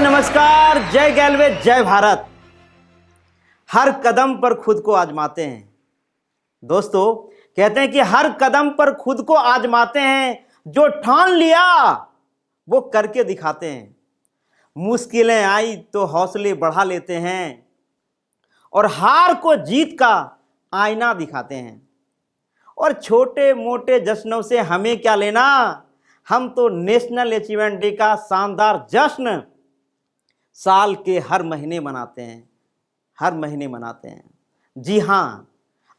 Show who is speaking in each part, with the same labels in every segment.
Speaker 1: नमस्कार, जय गैलवे, जय भारत। हर कदम पर खुद को आजमाते हैं दोस्तों। कहते हैं कि हर कदम पर खुद को आजमाते हैं, जो ठान लिया वो करके दिखाते हैं। मुश्किलें आई तो हौसले बढ़ा लेते हैं और हार को जीत का आईना दिखाते हैं। और छोटे मोटे जश्नों से हमें क्या लेना, हम तो नेशनल अचीवमेंट डे का शानदार जश्न साल के हर महीने मनाते हैं, हर महीने मनाते हैं। जी हाँ,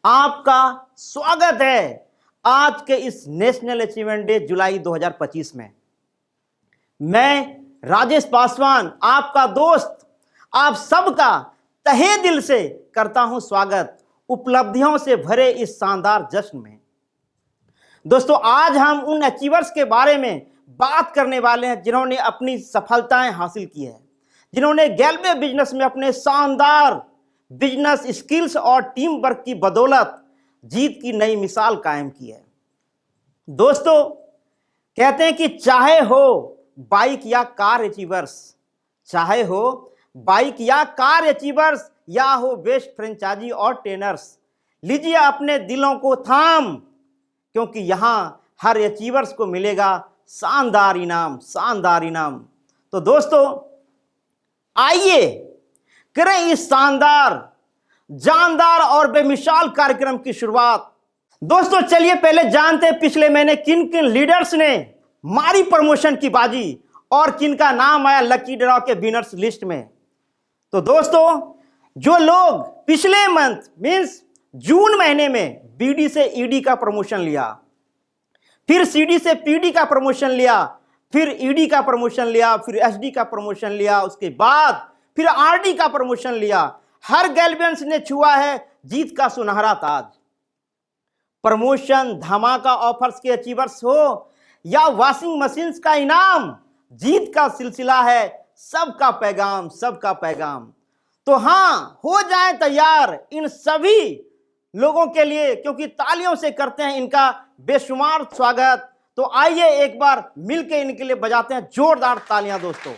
Speaker 1: आपका स्वागत है आज के इस नेशनल अचीवमेंट डे जुलाई 2025 में। मैं राजेश पासवान, आपका दोस्त, आप सबका तहे दिल से करता हूं स्वागत उपलब्धियों से भरे इस शानदार जश्न में। दोस्तों, आज हम उन अचीवर्स के बारे में बात करने वाले हैं जिन्होंने अपनी सफलताएं हासिल की है, जिन्होंने गैलवे बिजनेस में अपने शानदार बिजनेस स्किल्स और टीम वर्क की बदौलत जीत की नई मिसाल कायम की है। दोस्तों, कहते हैं कि चाहे हो बाइक या कार अचीवर्स, चाहे हो बाइक या कार अचीवर्स या हो बेस्ट फ्रेंचाइजी और ट्रेनर्स, लीजिए अपने दिलों को थाम, क्योंकि यहां हर अचीवर्स को मिलेगा शानदार इनाम, शानदार इनाम। तो दोस्तों, आइए करें इस शानदार, जानदार और बेमिसाल कार्यक्रम की शुरुआत। दोस्तों, चलिए पहले जानते हैं पिछले महीने किन किन लीडर्स ने मारी प्रमोशन की बाजी और किनका नाम आया लकी ड्रॉ के विनर्स लिस्ट में। तो दोस्तों, जो लोग पिछले मंथ मींस जून महीने में बीडी से ईडी का प्रमोशन लिया, फिर सीडी से पीडी का प्रमोशन लिया, फिर ईडी का प्रमोशन लिया, फिर एसडी का प्रमोशन लिया, उसके बाद फिर आरडी का प्रमोशन लिया, हर गैल्वियंस ने छुआ है जीत का सुनहरा ताज। प्रमोशन, धमाका ऑफर्स के अचीवर्स हो या वॉशिंग मशीन्स का इनाम, जीत का सिलसिला है सबका पैगाम, सबका पैगाम। तो हां, हो जाएं तैयार इन सभी लोगों के लिए, क्योंकि तालियों से करते हैं इनका बेशुमार स्वागत। तो आइए एक बार मिलकर इनके लिए बजाते हैं जोरदार तालियां दोस्तों।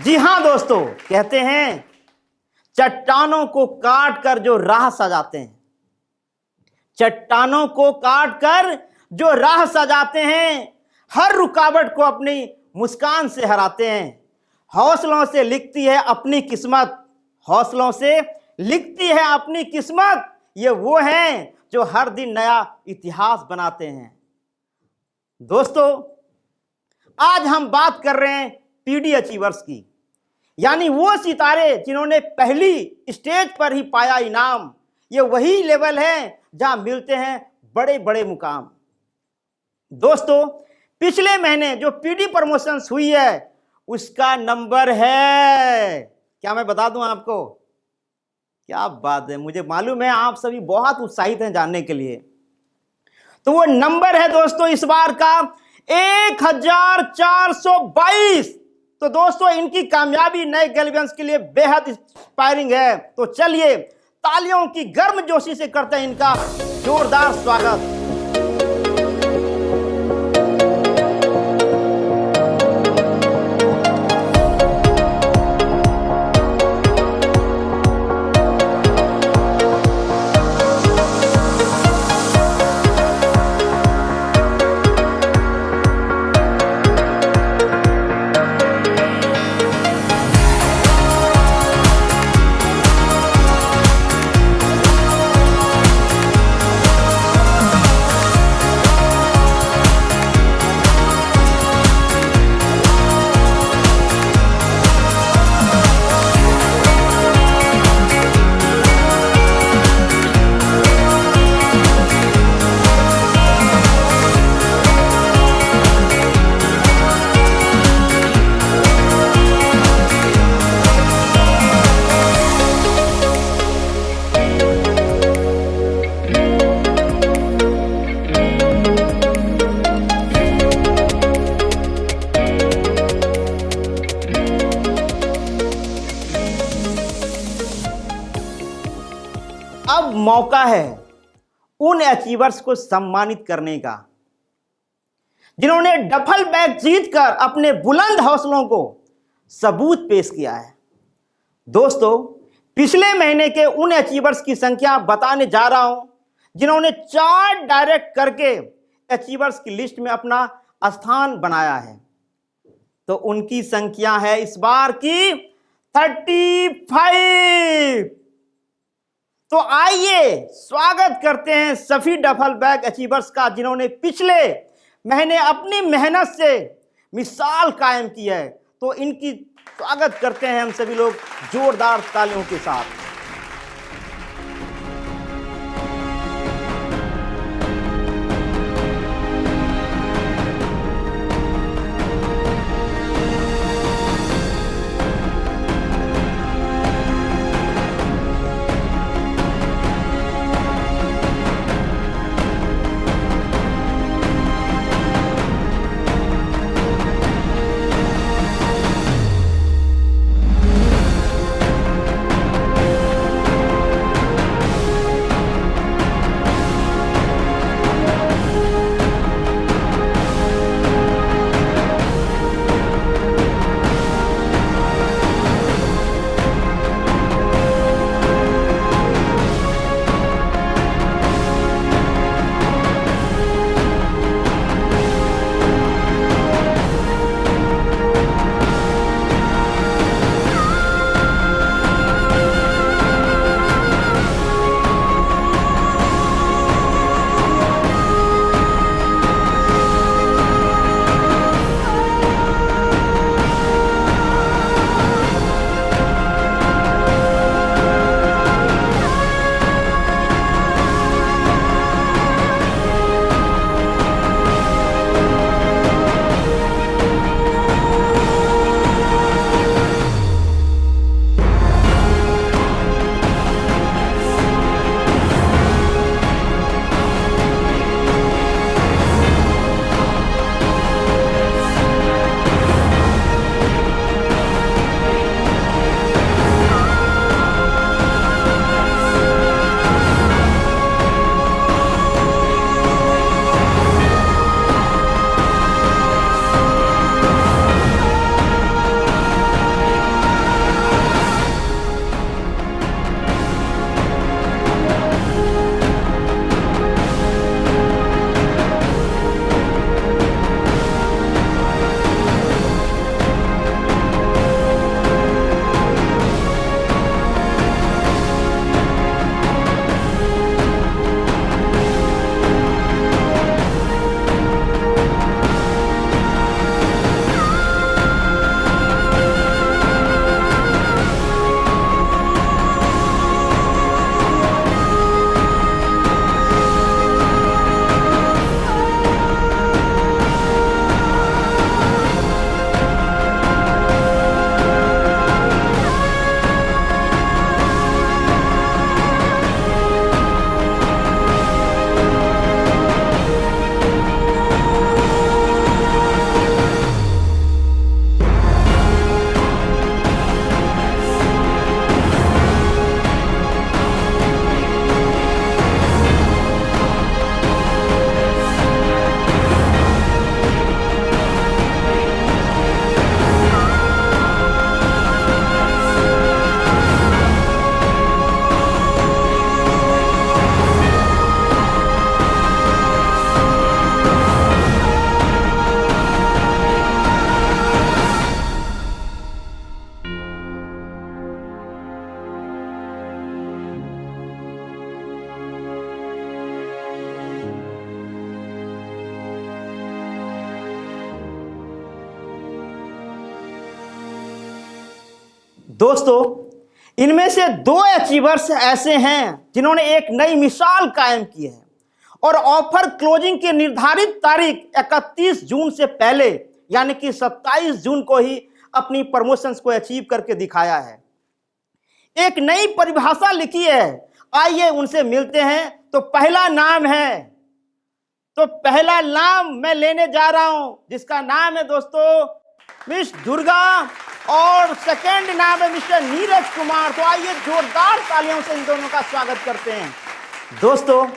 Speaker 1: जी हां दोस्तों, कहते हैं चट्टानों को काट कर जो राह सजाते हैं, चट्टानों को काट कर जो राह सजाते हैं, हर रुकावट को अपनी मुस्कान से हराते हैं। हौसलों से लिखती है अपनी किस्मत, हौसलों से लिखती है अपनी किस्मत। ये वो हैं जो हर दिन नया इतिहास बनाते हैं। दोस्तों, आज हम बात कर रहे हैं पीडी अचीवर्स की, यानी वो सितारे जिन्होंने पहली स्टेज पर ही पाया इनाम। ये वही लेवल है जहां मिलते हैं बड़े बड़े मुकाम। दोस्तों, पिछले महीने जो पीडी प्रमोशंस हुई है उसका नंबर है, क्या मैं बता दूं आपको? क्या बात है, मुझे मालूम है आप सभी बहुत उत्साहित हैं जानने के लिए। तो वो नंबर है दोस्तों इस बार का 1422। तो दोस्तों, इनकी कामयाबी नए गैल्वियंस के लिए बेहद इंस्पायरिंग है। तो चलिए तालियों की गर्मजोशी से करते हैं इनका जोरदार स्वागत। अब मौका है उन अचीवर्स को सम्मानित करने का जिन्होंने डफल बैग जीतकर अपने बुलंद हौसलों को सबूत पेश किया है। दोस्तों, पिछले महीने के उन अचीवर्स की संख्या बताने जा रहा हूं जिन्होंने 4 डायरेक्ट करके अचीवर्स की लिस्ट में अपना स्थान बनाया है। तो उनकी संख्या है इस बार की 35। तो आइए स्वागत करते हैं सभी डफल बैग अचीवर्स का जिन्होंने पिछले महीने अपनी मेहनत से मिसाल कायम की है। तो इनकी स्वागत करते हैं हम सभी लोग जोरदार तालियों के साथ। दोस्तों, इनमें से 2 अचीवर्स ऐसे हैं जिन्होंने एक नई मिसाल कायम की है और ऑफर क्लोजिंग की निर्धारित तारीख 31 जून से पहले यानी कि 27 जून को ही अपनी प्रमोशंस को अचीव करके दिखाया है। एक नई परिभाषा लिखी है, आइए उनसे मिलते हैं। तो पहला नाम मैं लेने जा रहा हूं जिसका नाम है दोस्तों मिस दुर्गा और सेकंड नाम है मिस्टर नीरज कुमार। तो आइए जोरदार तालियों से इन दोनों का स्वागत करते हैं। दोस्तों,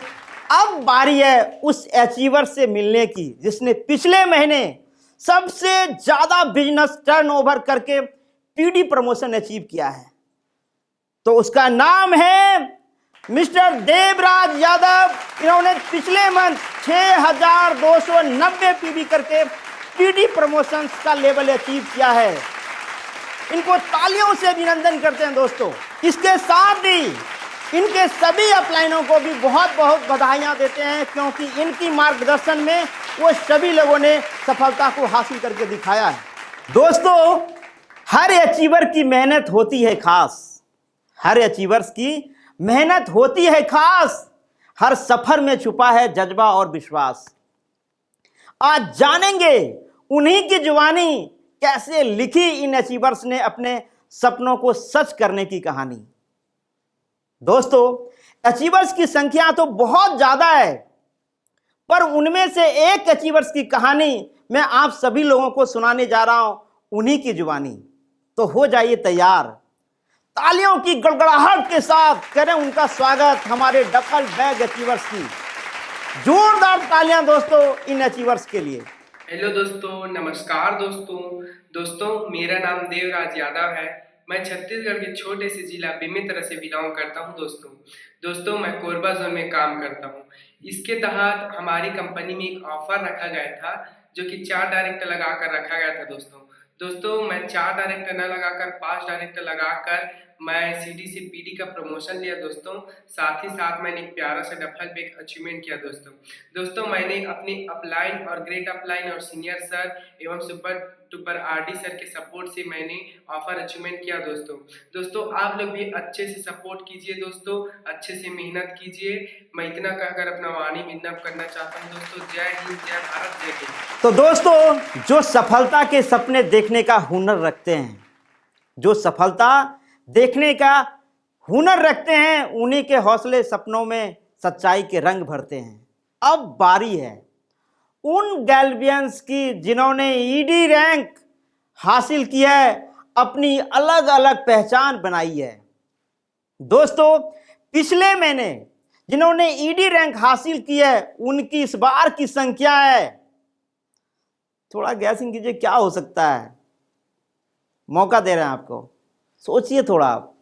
Speaker 1: अब बारी है उस अचीवर से मिलने की जिसने पिछले महीने सबसे ज्यादा बिजनेस टर्नओवर करके पीडी प्रमोशन अचीव किया है। तो उसका नाम है मिस्टर देवराज यादव। इन्होंने पिछले मंथ 6290 पीडी करके पीडी प्रमोशंस का लेवल अचीव किया है। इनको तालियों से अभिनंदन करते हैं दोस्तों। इसके साथ ही इनके सभी अपलाइनों को भी बहुत बहुत बधाइयां देते हैं, क्योंकि इनकी मार्गदर्शन में वो सभी लोगों ने सफलता को हासिल करके दिखाया है। दोस्तों, हर अचीवर की मेहनत होती है खास, हर अचीवर्स की मेहनत होती है खास, हर सफर में छुपा है जज्बा और विश्वास। आज जानेंगे उन्हीं की जुबानी कैसे लिखी इन अचीवर्स ने अपने सपनों को सच करने की कहानी। दोस्तों, अचीवर्स की संख्या तो बहुत ज्यादा है, पर उनमें से एक अचीवर्स की कहानी मैं आप सभी लोगों को सुनाने जा रहा हूं, उन्हीं की जुबानी। तो हो जाइए तैयार, तालियों की गड़गड़ाहट के साथ करें उनका स्वागत हमारे डबल बैग अचीवर्स की। जोरदार तालियां दोस्तों इन अचीवर्स के लिए।
Speaker 2: हेलो दोस्तों, नमस्कार दोस्तों, मेरा नाम देवराज यादव है। मैं छत्तीसगढ़ के छोटे से जिला बेमेतरा से बिलोंग करता हूं। दोस्तों मैं कोरबा जोन में काम करता हूं। इसके तहत हमारी कंपनी में एक ऑफर रखा गया था, जो कि 4 डायरेक्टर लगाकर रखा गया था। दोस्तों मैं 4 डायरेक्टर न लगाकर 5 डायरेक्टर लगाकर मैं सीडी से पीडी का प्रमोशन लिया दोस्तों। साथ ही साथ मैंने एक प्यारा सा डबल बैग अचीवमेंट किया दोस्तों मैंने अपने अपलाइन और ग्रेट अपलाइन और सीनियर सर एवं सुपर टुपर आरडी सर के सपोर्ट से मैंने ऑफर अचीवमेंट किया दोस्तों आप लोग भी अच्छे से सपोर्ट कीजिए दोस्तों, अच्छे से मेहनत कीजिए। मैं इतना कहकर अपना वाणी विज्ञापन करना चाहता हूँ दोस्तों। जय हिंद, जय भारत, जय हिंद।
Speaker 1: तो दोस्तों, जो सफलता के सपने देखने का हुनर रखते हैं, जो सफलता देखने का हुनर रखते हैं, उन्हीं के हौसले सपनों में सच्चाई के रंग भरते हैं। अब बारी है उन गैल्वियंस की जिन्होंने ईडी रैंक हासिल किया है, अपनी अलग अलग पहचान बनाई है। दोस्तों, पिछले महीने जिन्होंने ईडी रैंक हासिल किया है, उनकी इस बार की संख्या है, थोड़ा गैसिंग कीजिए क्या हो सकता है। मौका दे रहे हैं आपको, सोचिए थोड़ा आप।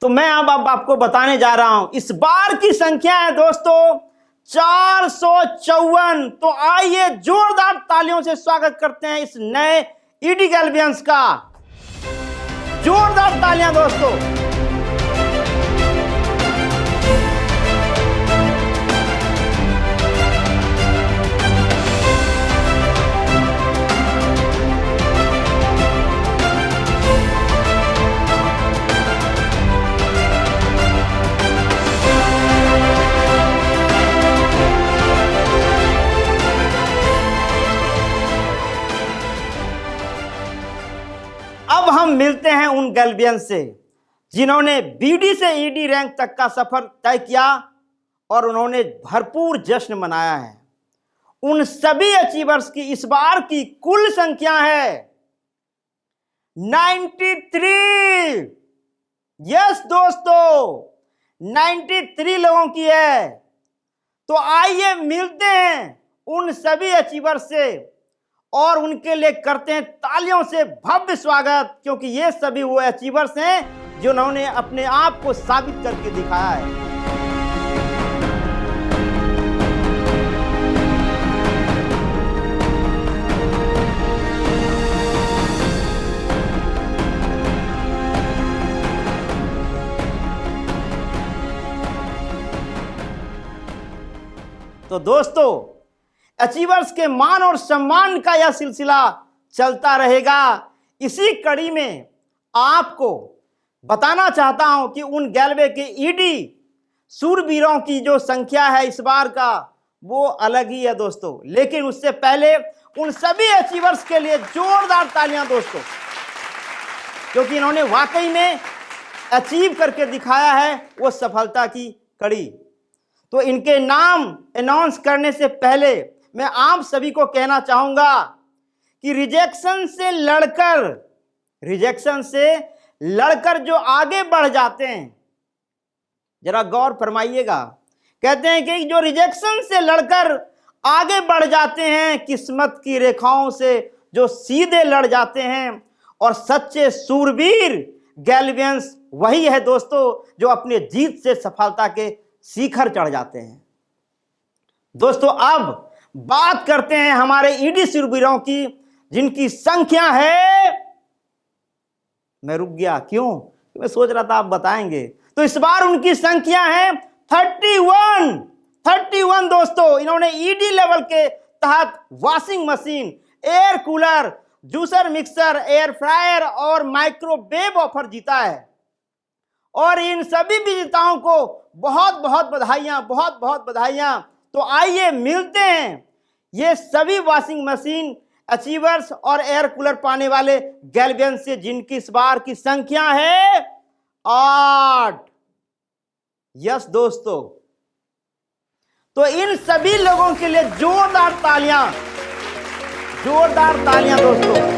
Speaker 1: तो मैं अब आपको बताने जा रहा हूं इस बार की संख्या है दोस्तों 454। तो आइए जोरदार तालियों से स्वागत करते हैं इस नए ईडी गैल्वियंस का। जोरदार तालियां दोस्तों। अब हम मिलते हैं उन गैल्वियन से जिन्होंने बीडी से ईडी रैंक तक का सफर तय किया और उन्होंने भरपूर जश्न मनाया है। उन सभी अचीवर्स की इस बार की कुल संख्या है 93। यस दोस्तों, 93 लोगों की है। तो आइए मिलते हैं उन सभी अचीवर्स से और उनके लिए करते हैं तालियों से भव्य स्वागत, क्योंकि ये सभी वो अचीवर्स हैं जिन्होंने अपने आप को साबित करके दिखाया है। तो दोस्तों, अचीवर्स के मान और सम्मान का यह सिलसिला चलता रहेगा। इसी कड़ी में आपको बताना चाहता हूं कि उन गैल्वे के ईडी सूरवीरों की जो संख्या है इस बार का, वो अलग ही है दोस्तों। लेकिन उससे पहले उन सभी अचीवर्स के लिए जोरदार तालियां दोस्तों, क्योंकि इन्होंने वाकई में अचीव करके दिखाया है वो सफलता की कड़ी। तो इनके नाम अनाउंस करने से पहले मैं आप सभी को कहना चाहूंगा कि रिजेक्शन से लड़कर जो आगे बढ़ जाते हैं, जरा गौर फरमाइएगा। कहते हैं कि जो रिजेक्शन से लड़कर आगे बढ़ जाते हैं, किस्मत की रेखाओं से जो सीधे लड़ जाते हैं, और सच्चे सूरवीर गैल्वियंस वही है दोस्तों जो अपने जीत से सफलता के शिखर चढ़ जाते हैं। दोस्तों अब बात करते हैं हमारे ईडी सूरवीरों की, जिनकी संख्या है, मैं रुक गया क्यों, मैं सोच रहा था आप बताएंगे। तो इस बार उनकी संख्या है 31 दोस्तों। इन्होंने ईडी लेवल के तहत washing machine, air cooler, juicer, mixer, air fryer और माइक्रोवेव ऑफर जीता है। और इन सभी विजेताओं को बहुत बहुत बधाइयां, बहुत बहुत बधाइयां। तो आइए मिलते हैं ये सभी वॉशिंग मशीन अचीवर्स और एयर कूलर पाने वाले गैल्वियन से, जिनकी इस बार की संख्या है 8। यस दोस्तों, तो इन सभी लोगों के लिए जोरदार तालियां दोस्तों।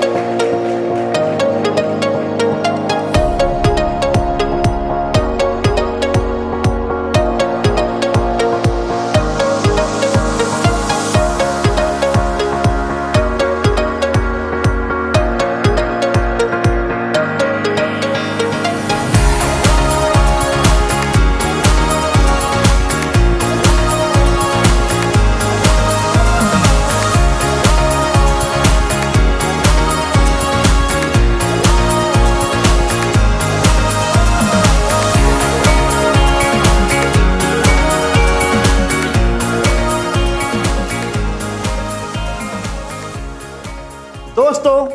Speaker 1: दोस्तों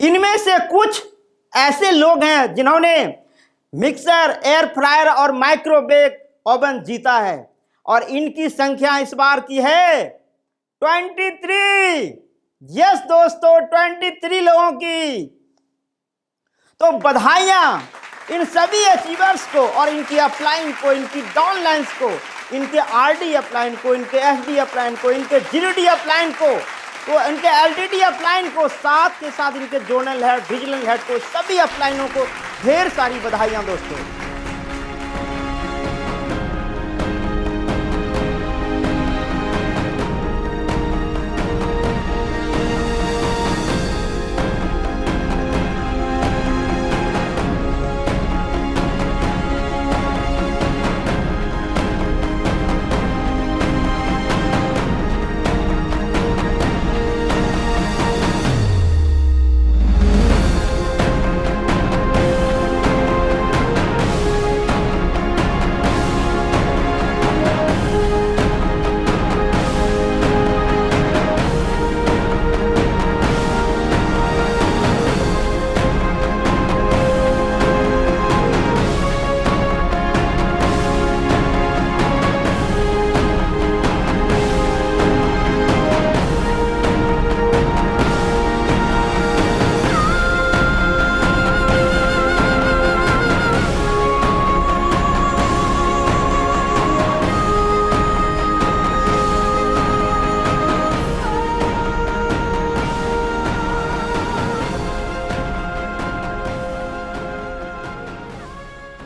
Speaker 1: इनमें से कुछ ऐसे लोग हैं जिन्होंने मिक्सर, एयर फ्रायर और माइक्रोवेव ओवन जीता है, और इनकी संख्या इस बार की है 23। यस दोस्तों, 23 लोगों की। तो बधाइयां इन सभी अचीवर्स को, और इनकी अपलाइन को, इनकी डाउनलाइंस को, इनके आरडी अपलाइन को, इनके एसडी अपलाइन को, इनके जीडी अपलाइन को, तो इनके एलटीडी अपलाइन को, साथ के साथ इनके जोनल हेड, रीजनल हेड को, सभी अपलाइनों को ढेर सारी बधाइयां दोस्तों।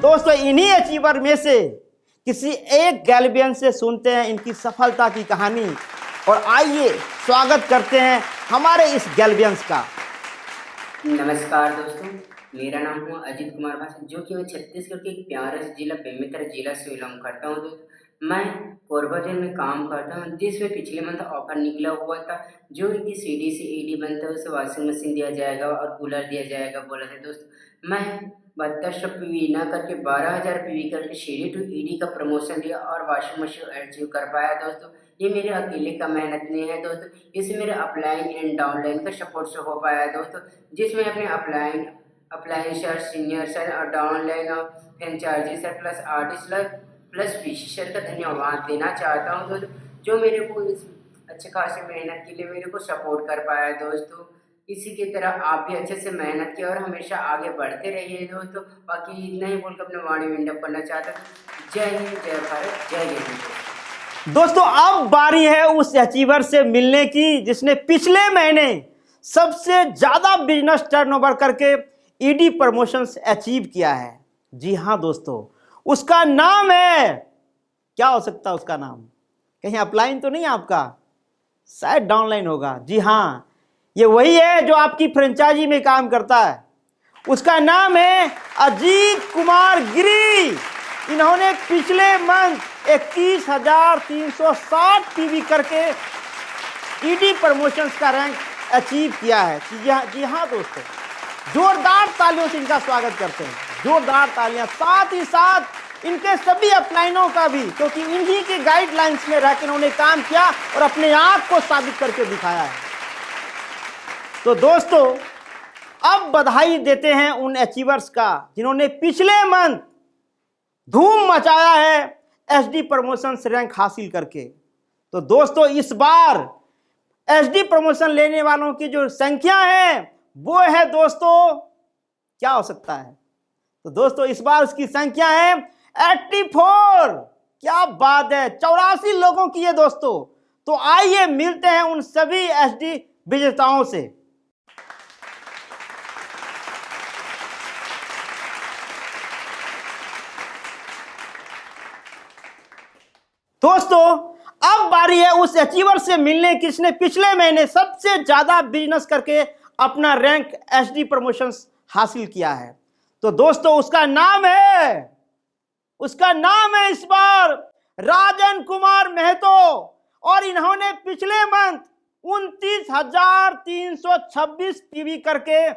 Speaker 1: दोस्तों इन्हीं अचीवर में से किसी एक गैल्वियन से सुनते हैं इनकी सफलता की कहानी, और आइए स्वागत करते हैं हमारे इस गैल्वियंस का।
Speaker 3: नमस्कार दोस्तों, मेरा नाम हुआ अजीत कुमार भाषा, जो कि मैं छत्तीसगढ़ के एक प्यारे से जिला बेमेतरा जिला से बिलोंग करता हूँ। दोस्तों मैं कोरबा जेल में काम करता हूँ, जिसमें पिछले मंथ ऑफर निकला हुआ था, जो कि सीडी से ईडी बनता है उसे वॉशिंग मशीन दिया जाएगा और कूलर दिया जाएगा बोला था। दोस्तों मैं 7200 पीवी ना करके 12000 पीवी करके सीडी टू ईडी का प्रमोशन लिया और वॉशिंग मशीन अचीव कर पाया। दोस्तों ये मेरे अकेले का मेहनत नहीं है दोस्तों, इसे मेरे अपलाइन एंड डाउनलाइन का सपोर्ट से हो पाया दोस्तों, जिसमें अपने अपलाइन सर, सीनियर सर और डाउनलाइन और franchisee sir plus artist sir plus PC sir का धन्यवाद देना चाहता हूँ दोस्तों, जो मेरे को इस अच्छे खासे मेहनत के लिए मेरे को सपोर्ट कर पाया है। दोस्तों इसी की तरह आप भी अच्छे से मेहनत किए और हमेशा आगे बढ़ते रहिए दोस्तों। बाकी इतना ही बोलकर अपने वाणी विंडअप करना चाहता हूँ। जय हिंद, जय भारत, जय हिंद।
Speaker 1: दोस्तों अब बारी है उस अचीवर से मिलने की जिसने पिछले महीने सबसे ज्यादा बिजनेस टर्नओवर करके ईडी प्रमोशंस अचीव किया है। जी हाँ दोस्तों, उसका नाम है, क्या हो सकता है उसका नाम? कहीं अपलाइन तो नहीं आपका, शायद डाउनलाइन होगा। जी हाँ, ये वही है जो आपकी फ्रेंचाइजी में काम करता है। उसका नाम है अजीत कुमार गिरी। इन्होंने पिछले मंथ 21,360 पीवी करके ईडी प्रमोशंस का रैंक अचीव किया है। जी हाँ दोस्तों, जोरदार तालियों से इनका स्वागत करते हैं, जोरदार तालियां। साथ ही साथ इनके सभी अपलाइनों का भी, क्योंकि इन्हीं के गाइडलाइंस में रहकर इन्होंने काम किया और अपने आप को साबित करके दिखाया है। तो दोस्तों, अब बधाई देते हैं उन अचीवर्स का जिन्होंने पिछले मंथ धूम मचाया है एसडी प्रमोशंस रैंक हासिल करके। तो दोस्तों, इस बार एसडी प्रमोशन लेने वालों की जो संख्या है वो है दोस्तों, क्या हो सकता है? तो दोस्तों, इस बार उसकी संख्या है 84। क्या बात है, 84 लोगों की है दोस्तों। तो आइए मिलते हैं उन सभी एसडी विजेताओं से। दोस्तों, अब बारी है उस अचीवर से मिलने की जिसने पिछले महीने सबसे ज्यादा बिजनेस करके अपना रैंक एसडी प्रमोशंस हासिल किया है। तो दोस्तों, उसका नाम है इस बार राजन कुमार महतो, और इन्होंने पिछले मंथ 29,326 पीवी करके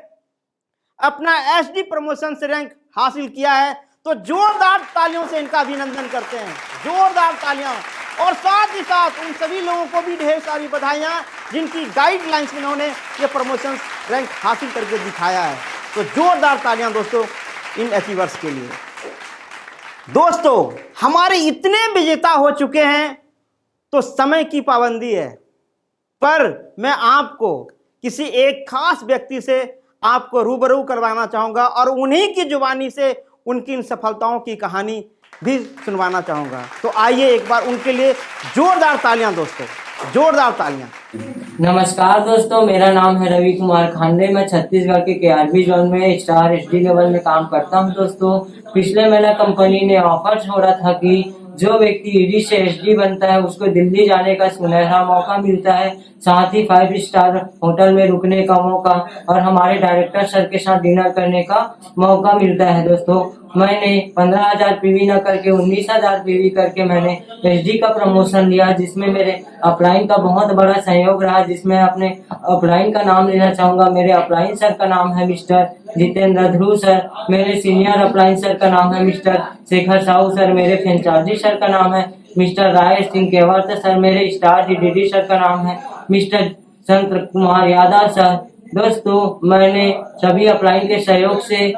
Speaker 1: अपना एसडी प्रमोशंस रैंक हासिल किया है। तो जोरदार तालियों से इनका अभिनंदन करते हैं, जोरदार तालियां। और साथ ही साथ उन सभी लोगों को भी ढेर सारी बधाइयां जिनकी गाइडलाइंस में इन्होंने ये प्रमोशंस रैंक हासिल करके दिखाया है। तो जोरदार तालियां दोस्तों इन अचीवर्स के लिए। दोस्तों, हमारे इतने विजेता हो चुके हैं तो समय की पाबंदी है, पर मैं आपको किसी एक खास व्यक्ति से आपको रूबरू करवाना चाहूंगा और उन्हीं की जुबानी से उनकी इन सफलताओं की कहानी भी सुनवाना चाहूंगा। तो आइए एक बार उनके लिए जोरदार तालियां दोस्तों, जोरदार तालियां।
Speaker 4: नमस्कार दोस्तों, मेरा नाम है रवि कुमार खांडे। मैं छत्तीसगढ़ के केआरबी जोन में स्टार एसडी लेवल में काम करता हूं। दोस्तों, पिछले महीने कंपनी ने ऑफर छोड़ा था कि जो व्यक्ति ईडी से एसडी बनता है उसको दिल्ली जाने का सुनहरा मौका मिलता है, साथ ही 5 स्टार होटल में रुकने का मौका और हमारे डायरेक्टर सर के साथ डिनर करने का मौका मिलता है। दोस्तों, मैंने 15,000 पीवी न करके 19,000 पीवी करके मैंने एसडी का प्रमोशन लिया, जिसमें मेरे अपलाइन का बहुत बड़ा सहयोग रहा। जिसमें अपने अपलाइन का नाम लेना चाहूंगा। मेरे अपलाइन सर का नाम है मिस्टर जितेंद्र ध्रुव सर। मेरे सीनियर अपलाइन सर का नाम है मिस्टर शेखर साहू सर। मेरे फ्रेंचाइजी सर का नाम है मिस्टर राय सिंह केवट सर। मेरे स्टार डीडी सर का नाम है मिस्टर शंकर कुमार यादव सर। दोस्तों, मैंने सभी अपलाइन के सहयोग से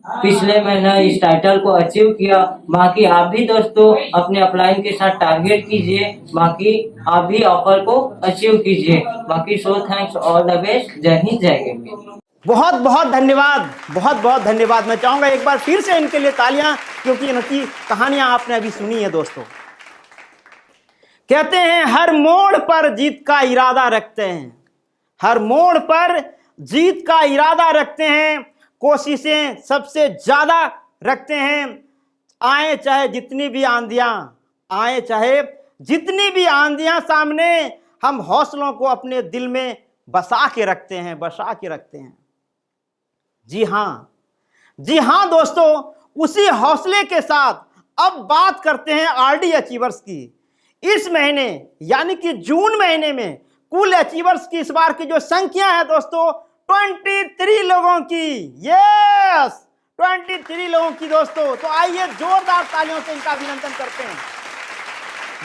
Speaker 4: पिछले महीने इस टाइटल को अचीव किया। बाकी आप भी दोस्तों अपने अपलाइन के साथ टारगेट कीजिए, बाकी आप भी ऑफर को अचीव कीजिए। बाकी so thanks, all the best. जय हिंद, जय गंगे।
Speaker 1: बहुत बहुत धन्यवाद, बहुत बहुत धन्यवाद। मैं चाहूंगा एक बार फिर से इनके लिए तालियां, क्योंकि इनकी कहानियां आपने अभी सुनी है। दोस्तों, कहते हैं हर मोड़ पर जीत का इरादा रखते हैं, हर मोड़ पर जीत का इरादा रखते हैं, कोशिशें सबसे ज्यादा रखते हैं। आए चाहे जितनी भी आंधियां, आए चाहे जितनी भी आंधियां सामने, हम हौसलों को अपने दिल में बसा के रखते हैं, बसा के रखते हैं। जी हाँ, जी हाँ दोस्तों, उसी हौसले के साथ अब बात करते हैं आरडी अचीवर्स की। इस महीने यानी कि जून महीने में कुल अचीवर्स की इस बार की जो संख्या है दोस्तों 23 लोगों की। यस, 23 लोगों की दोस्तों। तो आइए जोरदार तालियों से इनका अभिनंदन करते हैं,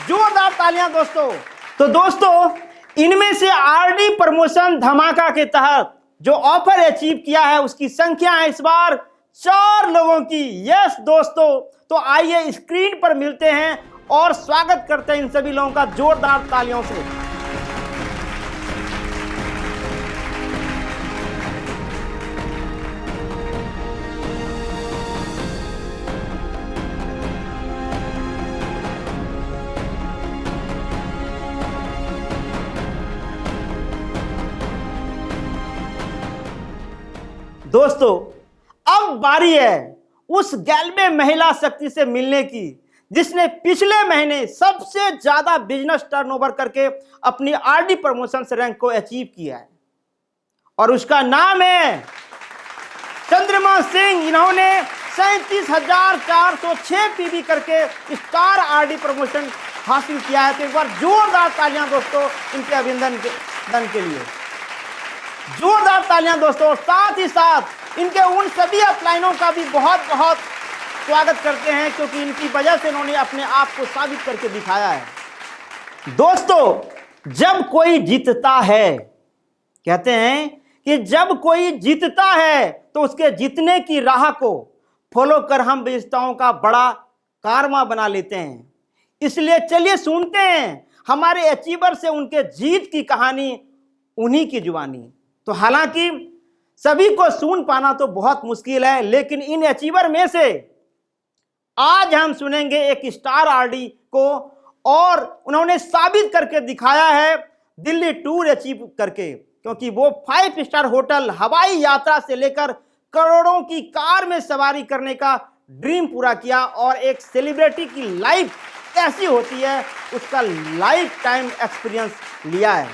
Speaker 1: जोरदार तालियां दोस्तों। तो दोस्तों, इनमें से आरडी प्रमोशन धमाका के तहत जो ऑफर अचीव किया है उसकी संख्या है इस बार 4 लोगों की। यस दोस्तों, तो आइए स्क्रीन पर मिलते हैं और स्वागत करते हैं इन सभी लोगों का जोरदार तालियों से। दोस्तों, अब बारी है उस गैल्वे महिला शक्ति से मिलने की जिसने पिछले महीने सबसे ज्यादा बिजनेस टर्नओवर करके अपनी आरडी प्रमोशंस रैंक को अचीव किया है, और उसका नाम है चंद्रमा सिंह। इन्होंने 37,406 पीवी करके स्टार आरडी प्रमोशन हासिल किया है। तो एक बार जोरदार तालियां दोस्तों इनके अभिनंदन के लिए, जोरदार तालियां दोस्तों। साथ ही साथ इनके उन सभी अपलाइनों का भी बहुत बहुत स्वागत करते हैं, क्योंकि इनकी वजह से इन्होंने अपने आप को साबित करके दिखाया है। दोस्तों, जब कोई जीतता है, कहते हैं कि जब कोई जीतता है तो उसके जीतने की राह को फॉलो कर हम विजेताओं का बड़ा कारवा बना लेते हैं। इसलिए चलिए सुनते हैं हमारे अचीवर से उनके जीत की कहानी, उन्हीं की जुबानी। तो हालांकि सभी को सुन पाना तो बहुत मुश्किल है, लेकिन इन अचीवर में से आज हम सुनेंगे एक स्टार आरडी को, और उन्होंने साबित करके दिखाया है दिल्ली टूर अचीव करके, क्योंकि वो 5 स्टार होटल, हवाई यात्रा से लेकर करोड़ों की कार में सवारी करने का ड्रीम पूरा किया, और एक सेलिब्रिटी की लाइफ कैसी होती है उसका लाइफ टाइम एक्सपीरियंस लिया है।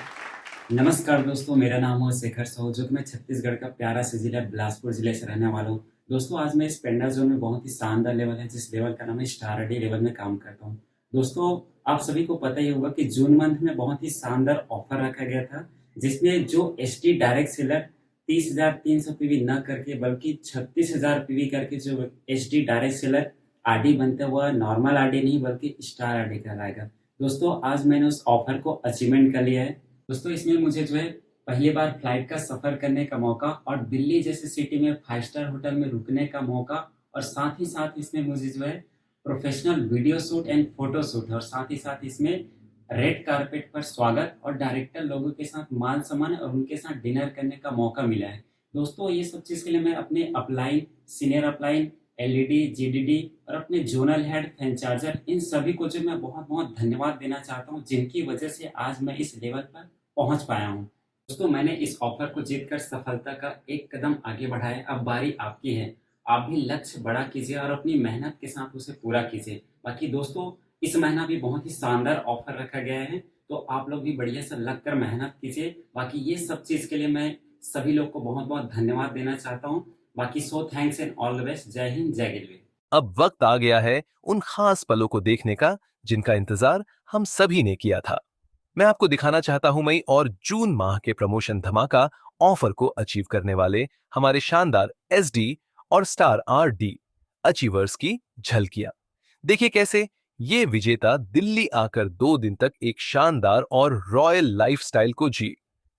Speaker 5: नमस्कार दोस्तों, मेरा नाम है शेखर साहू, जो कि मैं छत्तीसगढ़ का प्यारा सा जिला बिलासपुर जिले से रहने वाला हूँ। दोस्तों, आज मैं इस पेंडा जोन में बहुत ही शानदार लेवल है, जिस लेवल का नाम है स्टार आरडी लेवल में काम करता हूँ। दोस्तों, आप सभी को पता ही होगा कि जून मंथ में बहुत ही शानदार ऑफर रखा गया था, जिसमें जो एसटी डायरेक्ट सेलर 30,300 पीवी न करके बल्कि 36,000 पीवी करके जो एसटी डायरेक्ट सेलर आरडी बनते हुआ नॉर्मल आरडी नहीं बल्कि स्टार आरडी कहलाएगा। दोस्तों, आज मैंने उस ऑफर को अचीवमेंट कर लिया है। दोस्तों, इसमें मुझे जो है पहली बार फ्लाइट का सफर करने का मौका, और दिल्ली जैसे सिटी में 5 स्टार होटल में रुकने का मौका, और साथ ही साथ इसमें मुझे जो है professional video shoot and photo shoot, और साथ ही साथ इसमें रेड कारपेट पर स्वागत और डायरेक्टर लोगों के साथ मान सम्मान और उनके साथ डिनर करने का मौका मिला है। दोस्तों, ये सब चीज़ के लिए मैं अपने अपलाइन, सीनियर अपलाइन, एलईडी, जीडीडी और अपने जोनल हेड, फैन चार्जर, इन सभी को जो मैं बहुत बहुत धन्यवाद देना चाहता हूँ, जिनकी वजह से आज मैं इस लेवल पर पहुंच पाया हूं। दोस्तों, मैंने इस ऑफर को जीतकर सफलता का एक कदम आगे बढ़ाया। अब बारी आपकी है, आप भी लक्ष्य बड़ा कीजिए और अपनी मेहनत के साथ उसे पूरा कीजिए। बाकी दोस्तों, इस महीना भी बहुत ही शानदार ऑफर रखा गया है, तो आप लोग भी बढ़िया से लगकर मेहनत कीजिए। बाकी ये सब चीज के लिए मैं सभी लोग को बहुत बहुत धन्यवाद देना चाहता हूँ। बाकी so thanks and all the best. जय हिंद, जय गिलवे।
Speaker 6: अब वक्त आ गया है उन खास पलों को देखने का जिनका इंतजार हम सभी ने किया था। मैं आपको दिखाना चाहता हूं मई और जून माह के प्रमोशन धमाका ऑफर को अचीव करने वाले हमारे शानदार एसडी और स्टार आरडी अचीवर्स की झलकियां। देखिए कैसे ये विजेता दिल्ली आकर 2 दिन तक एक शानदार और रॉयल लाइफस्टाइल को जी।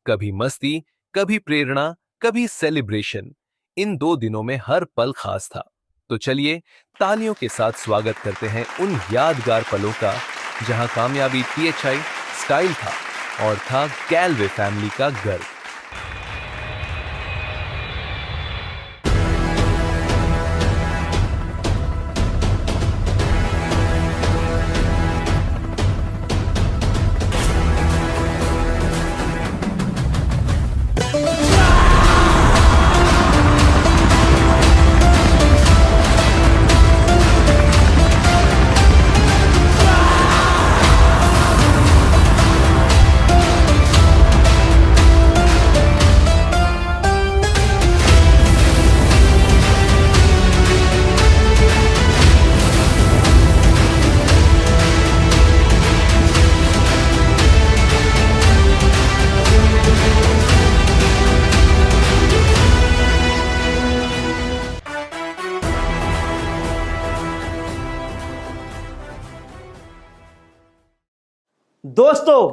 Speaker 6: कभी मस्ती, कभी प्रेरणा, कभी सेलिब्रेशन। इन 2 दिनों में हर पल खास था। तो चलिए तालियों के साथ स्वागत करते हैं उन यादगार पलों का, जहां कामयाबी PHI स्टाइल था और था गैल्वे फैमिली का गर्व।
Speaker 1: दोस्तों,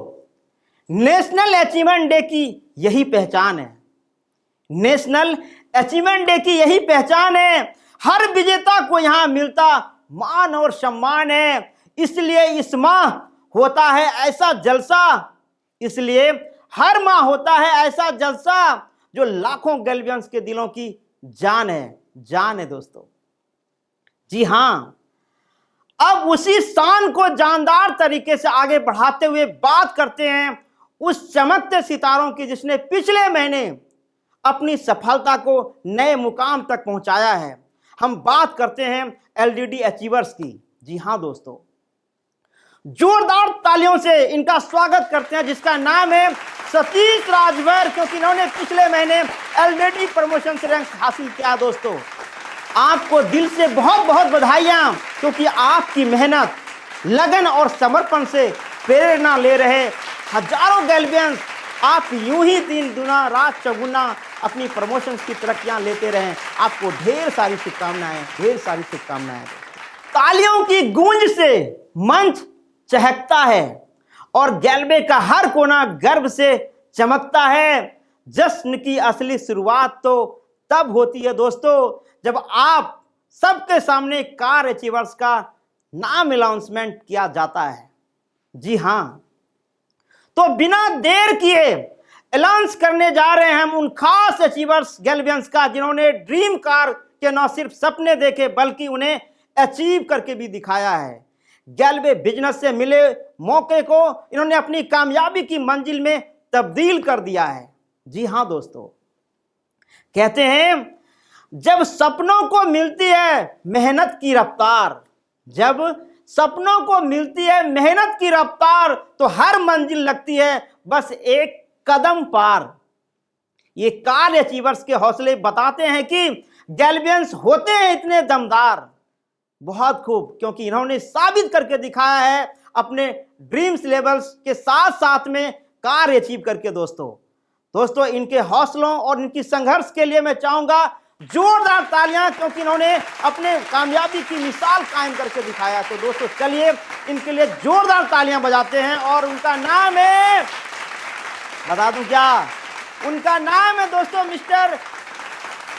Speaker 1: नेशनल अचीवमेंट डे की यही पहचान है। नेशनल अचीवमेंट डे की यही पहचान है। हर विजेता को यहां मिलता मान और सम्मान है। इसलिए इस माह होता है ऐसा जलसा, इसलिए हर माह होता है ऐसा जलसा जो लाखों गैल्वियंस के दिलों की जान है दोस्तों। जी हां, अब उसी शान को जानदार तरीके से आगे बढ़ाते हुए बात करते हैं उस चमकते सितारों की जिसने पिछले महीने अपनी सफलता को नए मुकाम तक पहुंचाया है। हम बात करते हैं एलडीडी अचीवर्स की। जी हाँ दोस्तों, जोरदार तालियों से इनका स्वागत करते हैं, जिसका नाम है सतीश राजभर, क्योंकि इन्होंने पिछले महीने एलडीडी प्रमोशन से रैंक हासिल किया। दोस्तों आपको दिल से बहुत बहुत बधाइयां, क्योंकि आपकी मेहनत, लगन और समर्पण से प्रेरणा ले रहे हजारों गैल्वियंस आप यूं ही दिन दुना रात चौगुना अपनी प्रमोशन की तरक्कियां लेते रहें। आपको ढेर सारी शुभकामनाएं, ढेर सारी शुभकामनाएं। तालियों की गूंज से मंच चहकता है और गैल्वे का हर कोना गर्व से चमकता है। जश्न की असली शुरुआत तो तब होती है दोस्तों, जब आप सबके सामने कार अचीवर्स का नाम अनाउंसमेंट किया जाता है। जी हाँ, तो बिना देर किए अनाउंस करने जा रहे हैं हम उन खास अचीवर्स गैल्वियंस का, जिन्होंने ड्रीम कार के न सिर्फ सपने देखे बल्कि उन्हें अचीव करके भी दिखाया है। गैल्वे बिजनेस से मिले मौके को इन्होंने अपनी कामयाबी की मंजिल में तब्दील कर दिया है। जी हाँ दोस्तों, कहते हैं जब सपनों को मिलती है मेहनत की रफ्तार, जब सपनों को मिलती है मेहनत की रफ्तार, तो हर मंजिल लगती है बस एक कदम पार। ये कार अचीवर्स के हौसले बताते हैं कि गैल्वियंस होते हैं इतने दमदार। बहुत खूब, क्योंकि इन्होंने साबित करके दिखाया है अपने ड्रीम्स लेवल्स के साथ साथ में कार अचीव करके। दोस्तों इनके हौसलों और इनकी संघर्ष के लिए मैं चाहूंगा जोरदार तालियां, क्योंकि इन्होंने अपने कामयाबी की मिसाल कायम करके दिखाया। तो दोस्तों चलिए इनके लिए जोरदार तालियां बजाते हैं। और उनका नाम है, बता दूं क्या, उनका नाम है दोस्तों मिस्टर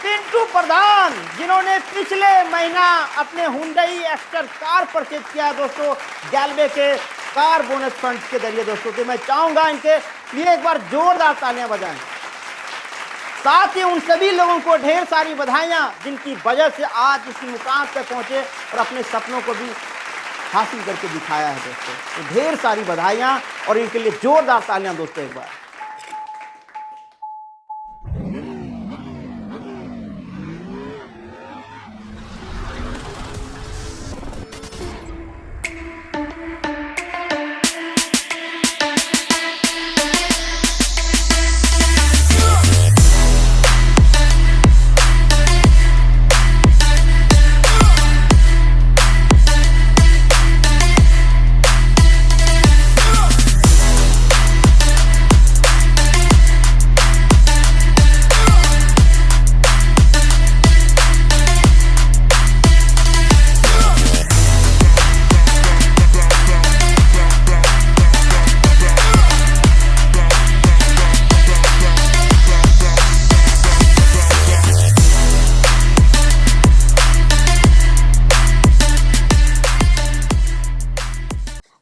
Speaker 1: पिंटू प्रधान, जिन्होंने पिछले महीना अपने हुंडई एक्स्टर कार परचेज किया दोस्तों गैल्वे के कार बोनस फंड के जरिए। दोस्तों तो मैं चाहूंगा इनके लिए एक बार जोरदार तालियां बजाएं। साथ ही उन सभी लोगों को ढेर सारी बधाइयां, जिनकी वजह से आज इस मुकाम तक पहुंचे और अपने सपनों को भी हासिल करके दिखाया है। दोस्तों तो ढेर सारी बधाइयां और इनके लिए जोरदार तालियां दोस्तों एक बार।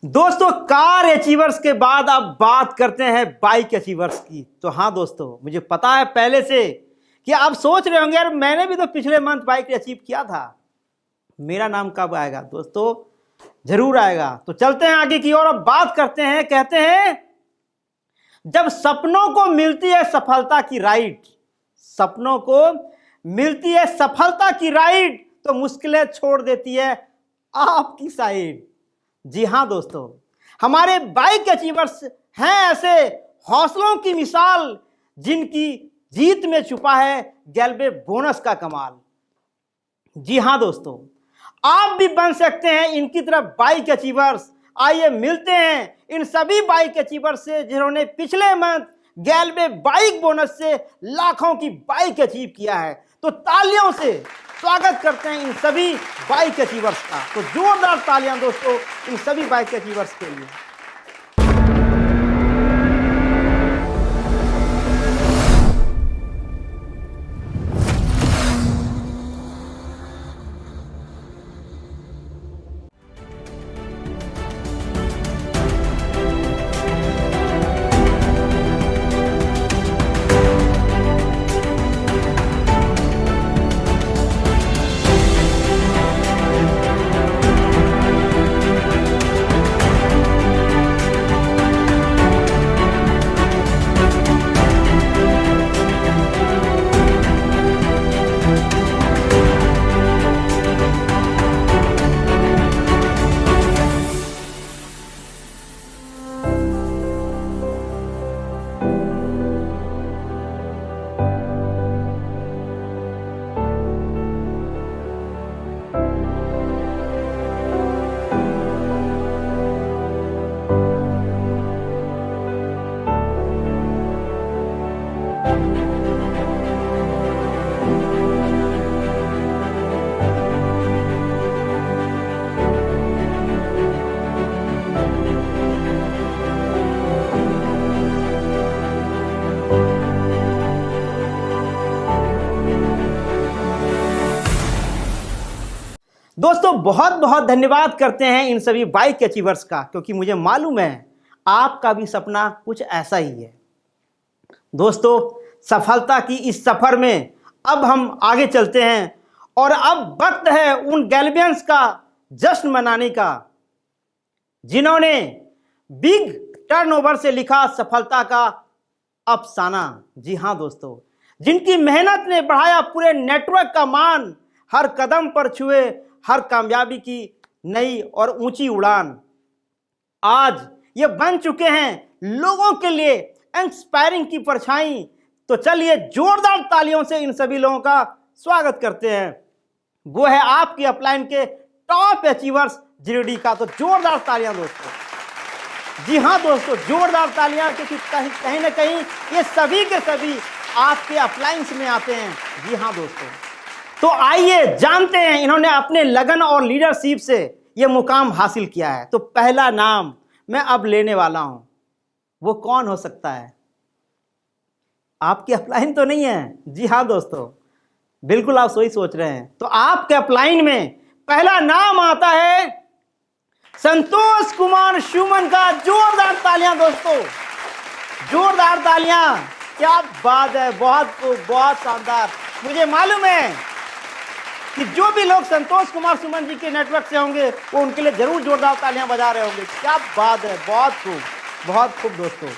Speaker 1: दोस्तों कार अचीवर्स के बाद अब बात करते हैं बाइक अचीवर्स की। तो हाँ दोस्तों, मुझे पता है पहले से कि आप सोच रहे होंगे यार मैंने भी तो पिछले मंथ बाइक अचीव किया था, मेरा नाम कब आएगा। दोस्तों जरूर आएगा। तो चलते हैं आगे की ओर, अब बात करते हैं। कहते हैं जब सपनों को मिलती है सफलता की राइड, सपनों को मिलती है सफलता की राइड, तो मुश्किलें छोड़ देती है आपकी साइड। जी हाँ दोस्तों, हमारे बाइक अचीवर्स हैं ऐसे हौसलों की मिसाल, जिनकी जीत में छुपा है गैल्वे बोनस का कमाल। जी हाँ दोस्तों, आप भी बन सकते हैं इनकी तरफ बाइक अचीवर्स। आइए मिलते हैं इन सभी बाइक अचीवर्स से, जिन्होंने पिछले मंथ गैल्वे बाइक बोनस से लाखों की बाइक अचीव किया है। तो तालियों से स्वागत करते हैं इन सभी बाइक अचीवर्स का। तो जोरदार तालियां दोस्तों इन सभी बाइक अचीवर्स के लिए। दोस्तों बहुत बहुत धन्यवाद करते हैं इन सभी बाइक अचीवर्स का, क्योंकि मुझे मालूम है आपका भी सपना कुछ ऐसा ही है। दोस्तों सफलता की इस सफर में अब हम आगे चलते हैं और अब वक्त है उन गैल्वियंस का जश्न मनाने का जिन्होंने बिग टर्नओवर से लिखा सफलता का अफसाना। जी हां दोस्तों, जिनकी मेहनत ने बढ़ाया पूरे नेटवर्क का मान, हर कदम पर छुए हर कामयाबी की नई और ऊंची उड़ान। आज ये बन चुके हैं लोगों के लिए इंस्पायरिंग की परछाई। तो चलिए जोरदार तालियों से इन सभी लोगों का स्वागत करते हैं। वो है आपकी अपलाइन के टॉप अचीवर्स जीडी का। तो जोरदार तालियां दोस्तों। जी हां दोस्तों, जोरदार तालियां, क्योंकि कहीं ना कहीं ये सभी के सभी आपके अपलाइंस में आते हैं। जी हां दोस्तों, तो आइए जानते हैं इन्होंने अपने लगन और लीडरशिप से ये मुकाम हासिल किया है। तो पहला नाम मैं अब लेने वाला हूं, वो कौन हो सकता है? आपकी अपलाइन तो नहीं है? जी हाँ दोस्तों, बिल्कुल आप सोच रहे हैं। तो आपके अपलाइन में पहला नाम आता है संतोष कुमार सुमन का। जोरदार तालियां दोस्तों, जोरदार तालियां। क्या बात है, बहुत शानदार। मुझे मालूम है कि जो भी लोग संतोष कुमार सुमन जी के नेटवर्क से होंगे वो उनके लिए जरूर जोरदार तालियां बजा रहे होंगे। क्या बात है, बहुत खूब दोस्तों।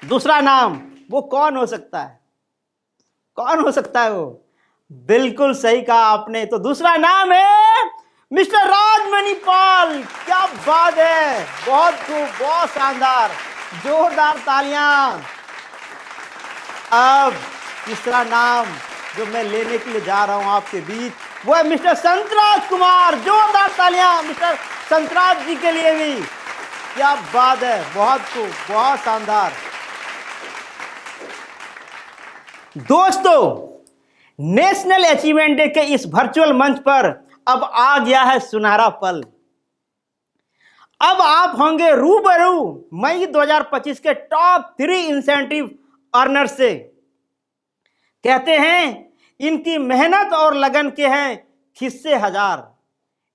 Speaker 1: दूसरा नाम वो कौन हो सकता है? कौन हो सकता है वो? बिल्कुल सही कहा आपने। तो दूसरा नाम है मिस्टर राजमणिपाल। क्या बात है, बहुत खूब, बहुत शानदार, जोरदार तालियां। अब तीसरा नाम जो मैं लेने के लिए जा रहा हूं आपके बीच, वो है मिस्टर संतराज कुमार। जोरदार तालियां मिस्टर संतराज जी के लिए भी। क्या बात है, बहुत खूब, बहुत शानदार। दोस्तों नेशनल अचीवमेंट डे के इस वर्चुअल मंच पर अब आ गया है सुनहरा पल। अब आप होंगे रूबरू मई 2025 के टॉप 3 इंसेंटिव अर्नर से। कहते हैं इनकी मेहनत और लगन के हैं खिस्से हजार।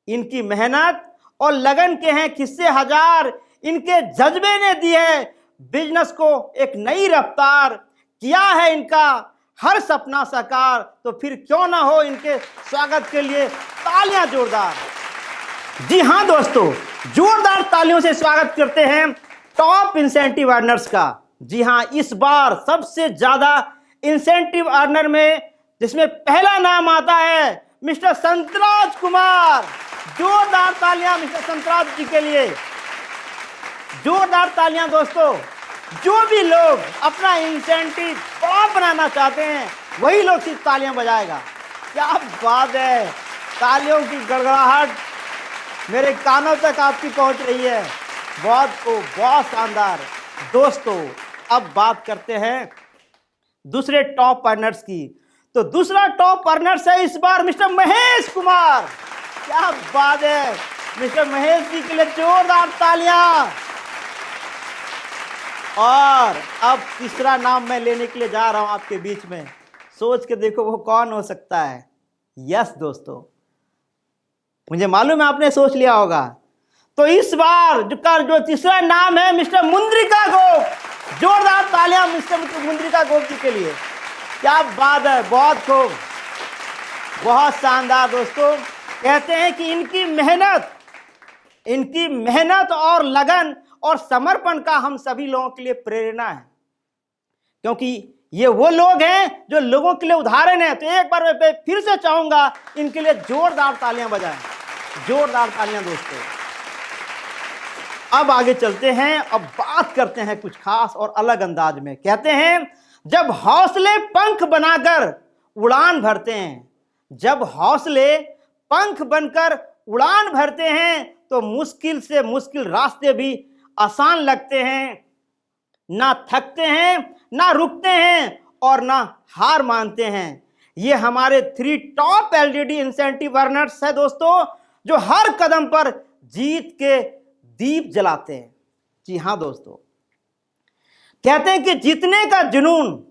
Speaker 1: इनकी मेहनत और लगन के हैं खिस्से हजार। इनके जज्बे ने दी है बिजनेस को एक नई रफ्तार। किया है इनका हर सपना साकार। तो फिर क्यों ना हो इनके स्वागत के लिए तालियां जोरदार। जी हां दोस्तों, जोरदार तालियों से स्वागत करते हैं टॉप इंसेंटिव अर्नर्स का। जी हां, इस बार सबसे ज्यादा इंसेंटिव अर्नर में जिसमें पहला नाम आता है मिस्टर संतराज कुमार। जोरदार तालियां मिस्टर संतराज जी के लिए। जोरदार तालियां दोस्तों। जो भी लोग अपना इंसेंटिव बड़ा बनाना चाहते हैं वही लोग सिर्फ तालियां बजाएगा। क्या बात है, तालियों की गड़गड़ाहट मेरे कानों तक आपकी पहुंच रही है। बहुत शानदार। दोस्तों अब बात करते हैं दूसरे टॉप अर्नर्स की। तो दूसरा टॉप अर्नर्स है इस बार मिस्टर महेश कुमार। क्या बात है, मिस्टर महेश जी के लिए जोरदार तालियां। और अब तीसरा नाम मैं लेने के लिए जा रहा हूं आपके बीच में। सोच के देखो वो कौन हो सकता है। यस दोस्तों, मुझे मालूम है आपने सोच लिया होगा। तो इस बार जो तीसरा नाम है मिस्टर मुंद्रिका गोप। जोरदार तालियां मिस्टर मुंद्रिका गोप जी के लिए। क्या बात है, बहुत खूब, बहुत शानदार। दोस्तों कहते हैं कि इनकी मेहनत और लगन और समर्पण का हम सभी लोगों के लिए प्रेरणा है, क्योंकि ये वो लोग हैं जो लोगों के लिए उदाहरण है। तो एक बार मैं फिर से चाहूंगा इनके लिए जोरदार तालियां बजाएं। जोरदार तालियां दोस्तों। अब आगे चलते हैं, अब बात करते हैं कुछ खास और अलग अंदाज में। कहते हैं जब हौसले पंख बनाकर उड़ान भरते हैं, जब हौसले पंख बनकर उड़ान भरते हैं तो मुश्किल से मुश्किल रास्ते भी आसान लगते हैं। ना थकते हैं, ना रुकते हैं और ना हार मानते हैं। ये हमारे 3 टॉप एलडीडी इंसेंटिव अर्नर्स है दोस्तों, जो हर कदम पर जीत के दीप जलाते हैं। जी हां दोस्तों, कहते हैं कि जीतने का जुनून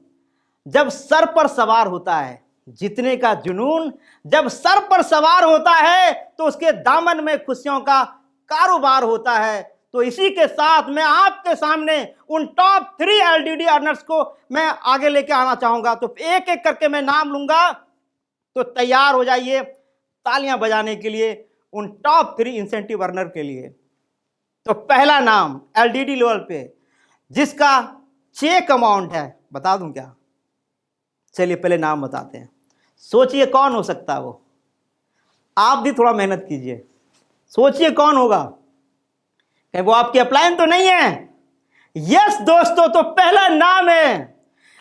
Speaker 1: जब सर पर सवार होता है, जीतने का जुनून जब सर पर सवार होता है तो उसके दामन में खुशियों का कारोबार होता है। तो इसी के साथ मैं आपके सामने उन टॉप 3 एलडीडी अर्नर्स को मैं आगे लेके आना चाहूंगा। तो एक एक करके मैं नाम लूंगा, तो तैयार हो जाइए तालियां बजाने के लिए उन टॉप 3 इंसेंटिव अर्नर के लिए। तो पहला नाम एलडीडी लेवल पे जिसका चेक अमाउंट है, बता दूं क्या? चलिए पहले नाम बताते हैं। सोचिए कौन हो सकता है वो। आप भी थोड़ा मेहनत कीजिए, सोचिए कौन होगा। कहीं वो आपकी अपलाइन तो नहीं है? यस दोस्तों, तो पहला नाम है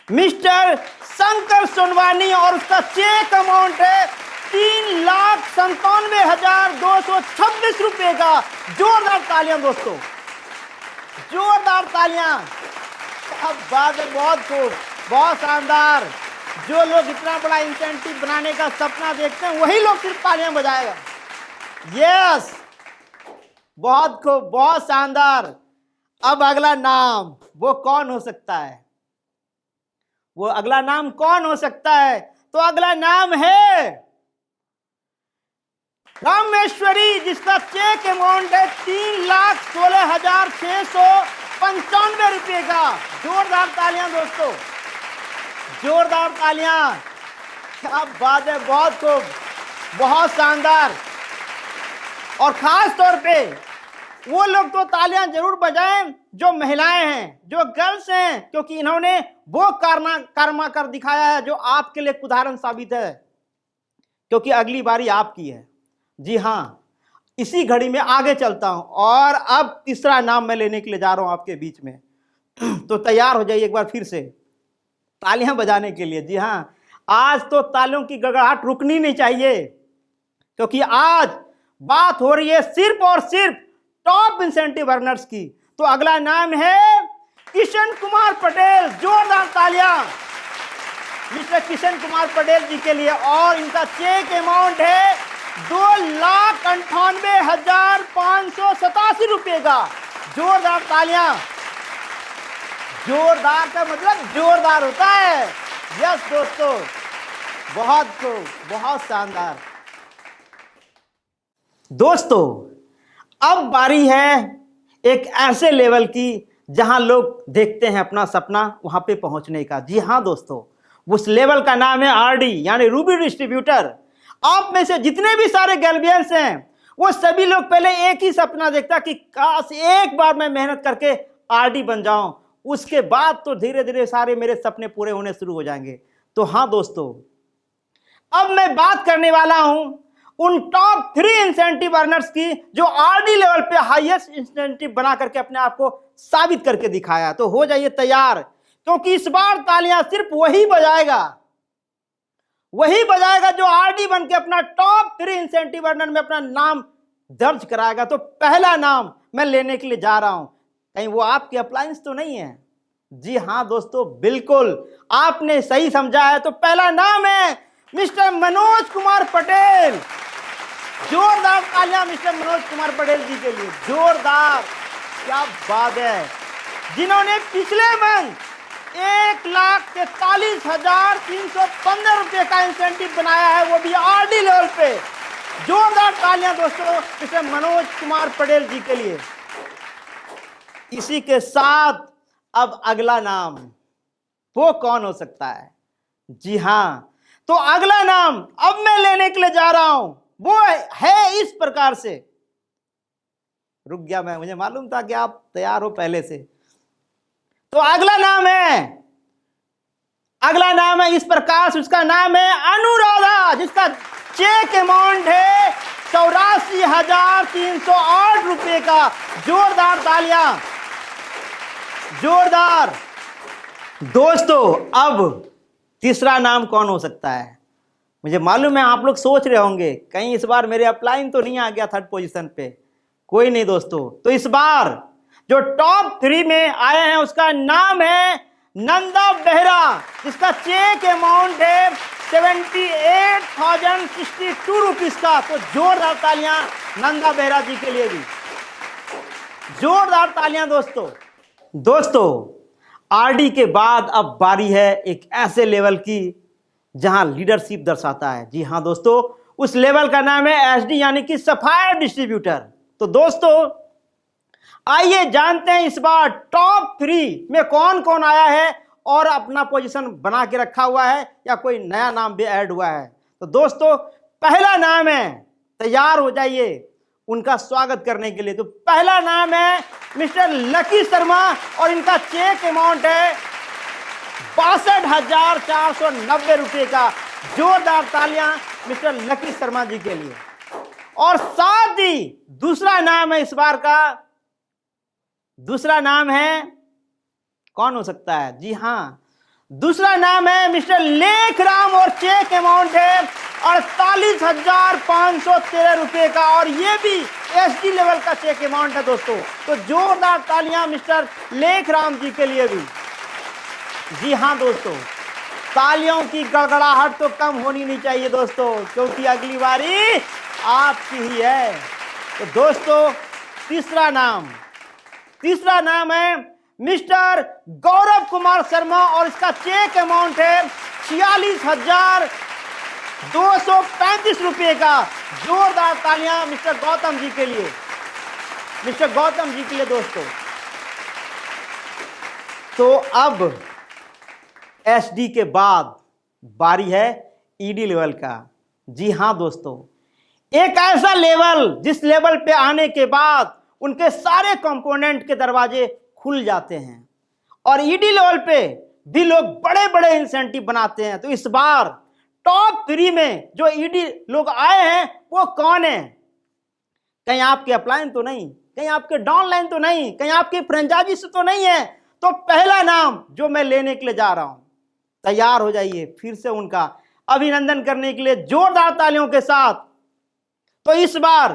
Speaker 1: मिस्टर शंकर सोनवानी और उसका चेक अमाउंट है 3,97,226 रुपए का। जोरदार तालियां दोस्तों, जोरदार तालियां। अब बात है, बहुत खूब, बहुत शानदार। जो लोग इतना बड़ा इंसेंटिव बनाने का सपना देखते हैं वही लोग सिर्फ तालियां बजाएगा। यस, बहुत खूब, बहुत शानदार। अब अगला नाम वो कौन हो सकता है? वो अगला नाम कौन हो सकता है? तो अगला नाम है रामेश्वरी, जिसका चेक अमाउंट है 3,16,695 रुपए का। जोरदार तालियां दोस्तों, जोरदार तालियां। क्या बात है, बहुत खूब, बहुत शानदार। और खास तौर पे वो लोग तो तालियां जरूर बजाएं जो महिलाएं हैं, जो गर्ल्स हैं, क्योंकि इन्होंने वो कारमा कर दिखाया है जो आपके लिए एक उदाहरण साबित है, क्योंकि अगली बारी आपकी है। जी हाँ, इसी घड़ी में आगे चलता हूं और अब तीसरा नाम मैं लेने के लिए जा रहा हूं आपके बीच में। तो तैयार हो जाइए एक बार फिर से तालियां बजाने के लिए। जी हाँ, आज तो तालियों की गड़गड़ाहट रुकनी नहीं चाहिए, क्योंकि आज बात हो रही है सिर्फ और सिर्फ टॉप इंसेंटिव अर्नर्स की। तो अगला नाम है किशन कुमार पटेल। जोरदार तालियां मिस्टर किशन कुमार पटेल जी के लिए। और इनका चेक अमाउंट है 2,98,587 रुपए का। जोरदार तालियां। जोरदार का मतलब जोरदार होता है। यस दोस्तों, बहुत खूब, बहुत शानदार। दोस्तों, अब बारी है एक ऐसे लेवल की जहां लोग देखते हैं अपना सपना वहां पे पहुंचने का। जी हां दोस्तों, उस लेवल का नाम है आरडी, यानी रूबी डिस्ट्रीब्यूटर। आप में से जितने भी सारे गैल्बियंस हैं वो सभी लोग पहले एक ही सपना देखता कि काश एक बार मैं मेहनत करके आरडी बन जाऊं, उसके बाद तो धीरे धीरे सारे मेरे सपने पूरे होने शुरू हो जाएंगे। तो हाँ दोस्तों, अब मैं बात करने वाला हूं उन टॉप 3 इंसेंटिव अर्नर्स की जो आरडी लेवल पे हाईएस्ट इंसेंटिव बना करके अपने आप को साबित करके दिखाया। तो हो जाइए तैयार, क्योंकि इस बार तालियां सिर्फ वही बजाएगा जो आरडी बन के अपना टॉप 3 इंसेंटिव अर्नर में अपना नाम दर्ज कराएगा। तो पहला नाम मैं लेने के लिए जा रहा हूं, कहीं वो आपके अप्लायंस तो नहीं है? जी हां दोस्तों, बिल्कुल आपने सही समझा है। तो पहला नाम है मिस्टर मनोज कुमार पटेल। जोरदार तालियां मिस्टर मनोज कुमार पटेल जी के लिए। जोरदार, क्या बात है। जिन्होंने पिछले मंथ 1,43,315 रुपए का इंसेंटिव बनाया है, वो भी आरडी लेवल पे। जोरदार तालियां दोस्तों मिस्टर मनोज कुमार पटेल जी के लिए। इसी के साथ अब अगला नाम वो कौन हो सकता है? जी हां, तो अगला नाम अब मैं लेने के लिए जा रहा हूं, वो है इस प्रकार से। रुक गया मैं, मुझे मालूम था कि आप तैयार हो पहले से। तो अगला नाम है इस प्रकार से। उसका नाम है अनुराधा, जिसका चेक अमाउंट है 84,308 रुपए का। जोरदार तालियां, जोरदार। दोस्तों, अब तीसरा नाम कौन हो सकता है? मुझे मालूम है आप लोग सोच रहे होंगे कहीं इस बार मेरे अपलाइन तो नहीं आ गया 3rd पोजीशन पे। कोई नहीं दोस्तों, तो इस बार जो टॉप 3 में आए हैं उसका नाम है नंदा बेहरा, जिसका चेक अमाउंट है 78,062 रुपीज का। तो जोरदार तालियां नंदा बेहरा जी के लिए भी। जोरदार तालियां दोस्तों, आरडी के बाद अब बारी है एक ऐसे लेवल की जहां लीडरशिप दर्शाता है। जी हाँ दोस्तों, उस लेवल का नाम है एसडी यानी कि सप्लायर डिस्ट्रीब्यूटर। तो दोस्तों आइए जानते हैं इस बार टॉप 3 में कौन कौन आया है और अपना पोजीशन बना के रखा हुआ है या कोई नया नाम भी ऐड हुआ है। तो दोस्तों पहला नाम है, तैयार हो जाइए उनका स्वागत करने के लिए। तो पहला नाम है मिस्टर लकी शर्मा और इनका चेक अमाउंट है 62,490 रुपए का। जोरदार तालियां मिस्टर लकी शर्मा जी के लिए। और साथ ही दूसरा नाम है इस बार का, दूसरा नाम है, कौन हो सकता है? जी हाँ, दूसरा नाम है मिस्टर लेखराम और चेक अमाउंट है 48,513 रुपए का और ये भी एसडी लेवल का चेक अमाउंट है दोस्तों। तो जोरदार तालियां मिस्टर लेखराम जी के लिए भी। जी हाँ दोस्तों, तालियों की गड़गड़ाहट तो कम होनी नहीं चाहिए दोस्तों, क्योंकि अगली बारी आपकी ही है। तो दोस्तों तीसरा नाम है मिस्टर गौरव कुमार शर्मा और इसका चेक अमाउंट है 46,235 रुपए का। जोरदार तालियां मिस्टर गौतम जी के लिए, दोस्तों। तो अब एसडी के बाद बारी है ईडी लेवल का। जी हां दोस्तों, एक ऐसा लेवल जिस लेवल पे आने के बाद उनके सारे कंपोनेंट के दरवाजे खुल जाते हैं और ईडी लेवल पे भी लोग बड़े बड़े इंसेंटिव बनाते हैं। तो इस बार टॉप 3 में जो ईडी लोग आए हैं वो कौन है? कहीं आपके अपलाइन तो नहीं, कहीं आपके डाउनलाइन तो नहीं, कहीं आपकी फ्रेंचाइजी से तो नहीं है। तो पहला नाम जो मैं लेने के लिए जा रहा हूं, तैयार हो जाइए फिर से उनका अभिनंदन करने के लिए जोरदार तालियों के साथ। तो इस बार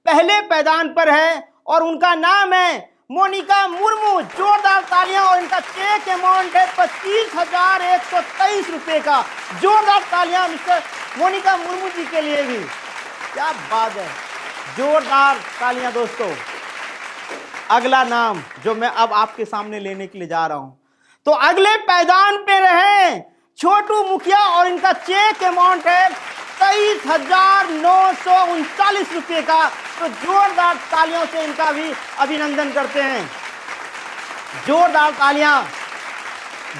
Speaker 1: पहले पैदान पर है और उनका नाम है मोनिका मुर्मू। जोरदार तालियां और इनका चेक अमाउंट है 25,123 रुपए का। जोरदार तालियां मिस्टर मोनिका मुर्मू जी के लिए भी। क्या बात है, जोरदार तालियां दोस्तों। अगला नाम जो मैं अब आपके सामने लेने के लिए जा रहा हूं, तो अगले पैदान पे रहे छोटू मुखिया और इनका चेक अमाउंट है 23,939 रुपए का। तो जोरदार तालियों से इनका भी अभिनंदन करते हैं। जोरदार तालियां,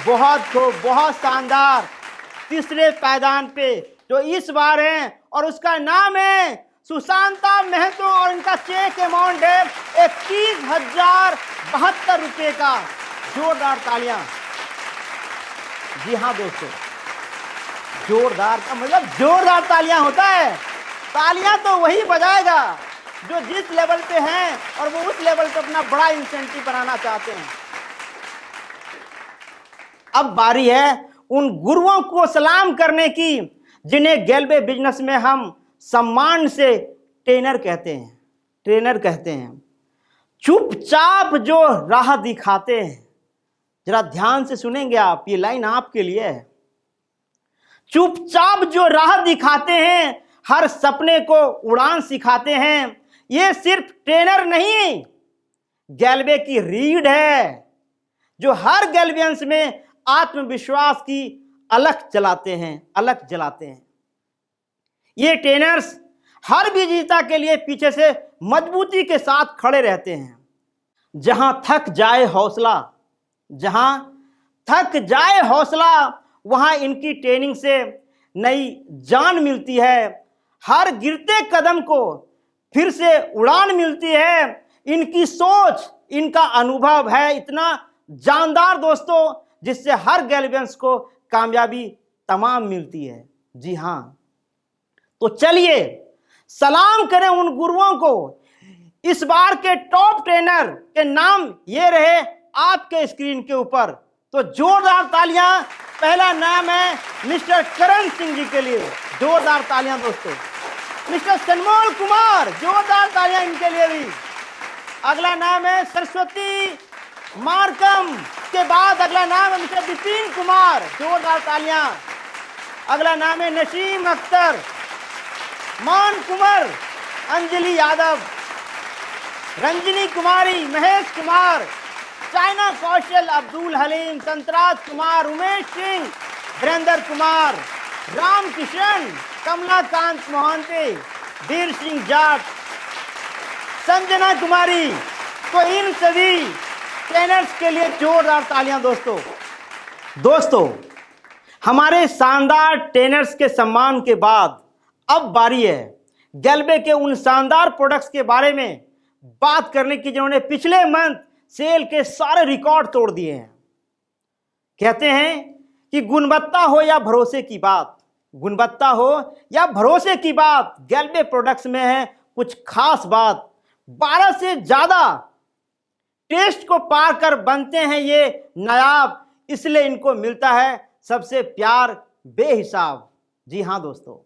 Speaker 1: बहुत शानदार। तीसरे पैदान पे जो इस बार है और उसका नाम है सुशांता महतो और इनका चेक अमाउंट है 31,072 रुपए का। जोरदार तालियां। जी हाँ दोस्तों, जोरदार का मतलब जोरदार तालियां होता है। तालियां तो वही बजाएगा जो जिस लेवल पे हैं और वो उस लेवल पे अपना बड़ा इंसेंटिव बनाना चाहते हैं। अब बारी है उन गुरुओं को सलाम करने की जिन्हें गैल्वे बिजनेस में हम सम्मान से ट्रेनर कहते हैं। चुपचाप जो राह दिखाते हैं, जरा ध्यान से सुनेंगे आप, ये लाइन आपके लिए है। चुपचाप जो राह दिखाते हैं, हर सपने को उड़ान सिखाते हैं। ये सिर्फ ट्रेनर नहीं, गैल्वे की रीढ़ है जो हर गैल्वियंस में आत्मविश्वास की अलख जलाते हैं। ये ट्रेनर्स हर विजेता के लिए पीछे से मजबूती के साथ खड़े रहते हैं। जहां थक जाए हौसला वहां इनकी ट्रेनिंग से नई जान मिलती है। हर गिरते कदम को फिर से उड़ान मिलती है। इनकी सोच, इनका अनुभव है इतना जानदार दोस्तों, जिससे हर गैल्वियंस को कामयाबी तमाम मिलती है। जी हां, तो चलिए सलाम करें उन गुरुओं को। इस बार के टॉप ट्रेनर के नाम ये रहे आपके स्क्रीन के ऊपर। तो जोरदार तालियां। पहला नाम है मिस्टर करण सिंह जी के लिए। जोरदार तालियां दोस्तों। मिस्टर सनमोल कुमार, जोरदार तालियां इनके लिए भी। अगला नाम है सरस्वती मार्कम के बाद अगला नाम है मिस्टर विपिन कुमार। जोरदार तालियां। अगला नाम है नसीम अख्तर, मान कुमार, अंजलि यादव, रंजनी कुमारी, महेश कुमार, चाइना कौशल, अब्दुल हलीम, संतराज कुमार, उमेश सिंह, वीरेंद्र कुमार, रामकिशन, कमलाकांत मोहंती, वीर सिंह जाट, संजना कुमारी। तो इन सभी ट्रेनर्स के लिए जोरदार तालियां दोस्तों। हमारे शानदार ट्रेनर्स के सम्मान के बाद अब बारी है गैल्वे के उन शानदार प्रोडक्ट्स के बारे में बात करने की जिन्होंने पिछले मंथ सेल के सारे रिकॉर्ड तोड़ दिए हैं। कहते हैं कि गुणवत्ता हो या भरोसे की बात, गुणवत्ता हो या भरोसे की बात, गैल्वे प्रोडक्ट्स में है कुछ खास बात। 12 से ज्यादा टेस्ट को पार कर बनते हैं ये नायाब, इसलिए इनको मिलता है सबसे प्यार बेहिसाब। जी हां दोस्तों,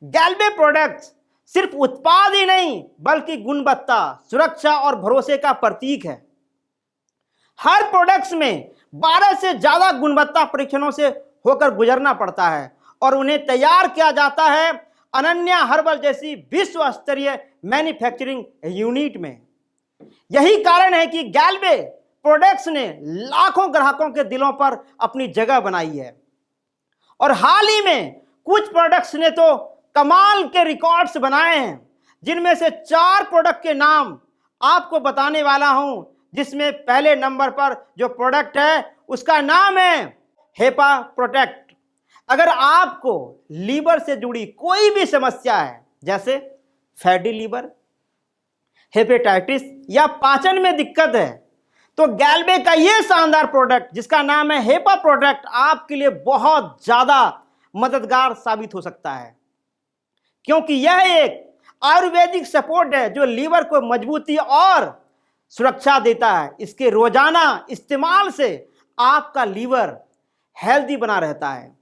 Speaker 1: गैल्वे प्रोडक्ट्स सिर्फ उत्पाद ही नहीं बल्कि गुणवत्ता, सुरक्षा और भरोसे का प्रतीक है। हर प्रोडक्ट्स में 12 से ज्यादा गुणवत्ता परीक्षणों से होकर गुजरना पड़ता है और उन्हें तैयार किया जाता है अनन्या हर्बल जैसी विश्व स्तरीय मैन्युफैक्चरिंग यूनिट में। यही कारण है कि गैल्वे प्रोडक्ट्स ने लाखों ग्राहकों के दिलों पर अपनी जगह बनाई है और हाल ही में कुछ प्रोडक्ट्स ने तो कमाल के रिकॉर्ड्स बनाए हैं, जिनमें से 4 प्रोडक्ट के नाम आपको बताने वाला हूं, जिसमें पहले नंबर पर जो प्रोडक्ट है उसका नाम है हेपा प्रोटेक्ट। अगर आपको लीवर से जुड़ी कोई भी समस्या है, जैसे फैटी लीवर, हेपेटाइटिस या पाचन में दिक्कत है, तो गैल्वे का यह शानदार प्रोडक्ट जिसका नाम है हेपा प्रोटेक्ट आपके लिए बहुत ज्यादा मददगार साबित हो सकता है, क्योंकि यह एक आयुर्वेदिक सपोर्ट है जो लीवर को मजबूती और सुरक्षा देता है। इसके रोजाना इस्तेमाल से आपका लीवर हेल्दी बना रहता है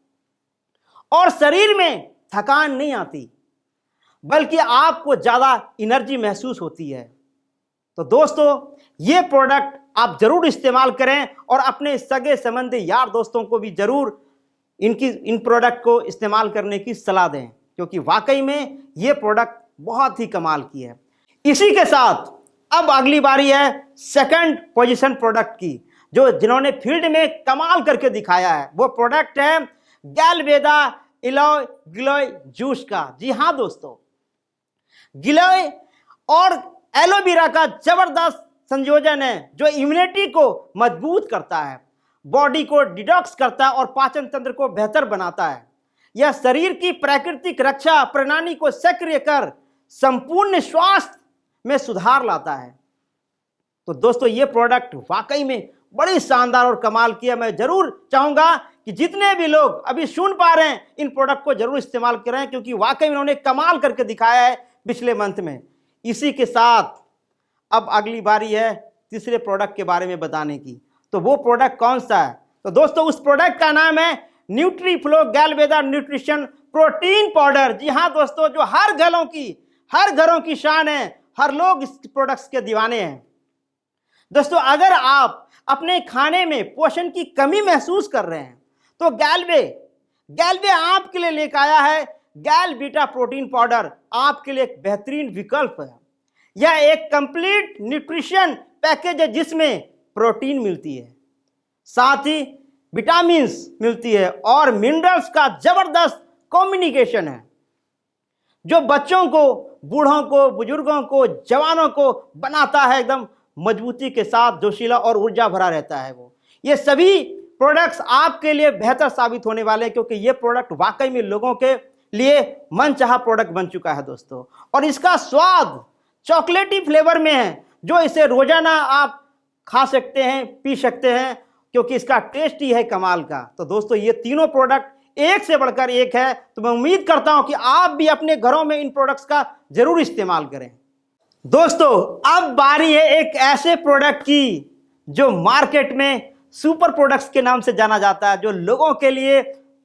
Speaker 1: और शरीर में थकान नहीं आती, बल्कि आपको ज्यादा एनर्जी महसूस होती है। तो दोस्तों, ये प्रोडक्ट आप जरूर इस्तेमाल करें और अपने सगे संबंधी यार दोस्तों को भी जरूर इन प्रोडक्ट को इस्तेमाल करने की सलाह दें, क्योंकि वाकई में ये प्रोडक्ट बहुत ही कमाल की है। इसी के साथ अब अगली बारी है सेकंड पोजीशन प्रोडक्ट की, जो जिन्होंने फील्ड में कमाल करके दिखाया है। वो प्रोडक्ट है गैल्वेदा इलोय गिलोय जूस का। जी हां दोस्तों, गिलोय और एलोवेरा का जबरदस्त संयोजन है जो इम्यूनिटी को मजबूत करता है, बॉडी को डिटॉक्स करता है और पाचन तंत्र को बेहतर बनाता है। यह शरीर की प्राकृतिक रक्षा प्रणाली को सक्रिय कर संपूर्ण स्वास्थ्य में सुधार लाता है। तो दोस्तों, ये प्रोडक्ट वाकई में बड़ी शानदार और कमाल की है। मैं जरूर चाहूंगा कि जितने भी लोग अभी सुन पा रहे हैं इन प्रोडक्ट को जरूर इस्तेमाल करें, क्योंकि वाकई में उन्होंने कमाल करके दिखाया है पिछले मंथ में। इसी के साथ अब अगली बारी है तीसरे प्रोडक्ट के बारे में बताने की। तो वो प्रोडक्ट कौन सा है? तो दोस्तों, उस प्रोडक्ट का नाम है न्यूट्रीफ्लो गैल्वेदा न्यूट्रिशन प्रोटीन पाउडर। जी हाँ दोस्तों, जो हर घरों की शान है, हर लोग इस प्रोडक्ट्स के दीवाने हैं। दोस्तों, अगर आप अपने खाने में पोषण की कमी महसूस कर रहे हैं तो गैल्वे आपके लिए लेकर आया है गैल बीटा प्रोटीन पाउडर। आपके लिए एक बेहतरीन विकल्प है। यह एक कंप्लीट न्यूट्रिशन पैकेज है जिसमें प्रोटीन मिलती है, साथ ही विटामिन्स मिलती है और मिनरल्स का जबरदस्त कॉम्बिनेशन है, जो बच्चों को, बूढ़ों को, बुजुर्गों को, जवानों को बनाता है एकदम मजबूती के साथ, जोशीला और ऊर्जा भरा रहता है वो। ये सभी प्रोडक्ट्स आपके लिए बेहतर साबित होने वाले हैं, क्योंकि ये प्रोडक्ट वाकई में लोगों के लिए मनचाहा प्रोडक्ट बन चुका है दोस्तों। और इसका स्वाद चॉकलेटी फ्लेवर में है, जो इसे रोजाना आप खा सकते हैं, पी सकते हैं, क्योंकि इसका टेस्ट ही है कमाल का। तो दोस्तों, ये तीनों प्रोडक्ट एक से बढ़कर एक है। तो मैं उम्मीद करता हूं कि आप भी अपने घरों में इन प्रोडक्ट्स का जरूर इस्तेमाल करें। दोस्तों, अब बारी है एक ऐसे प्रोडक्ट की जो मार्केट में सुपर प्रोडक्ट्स के नाम से जाना जाता है, जो लोगों के लिए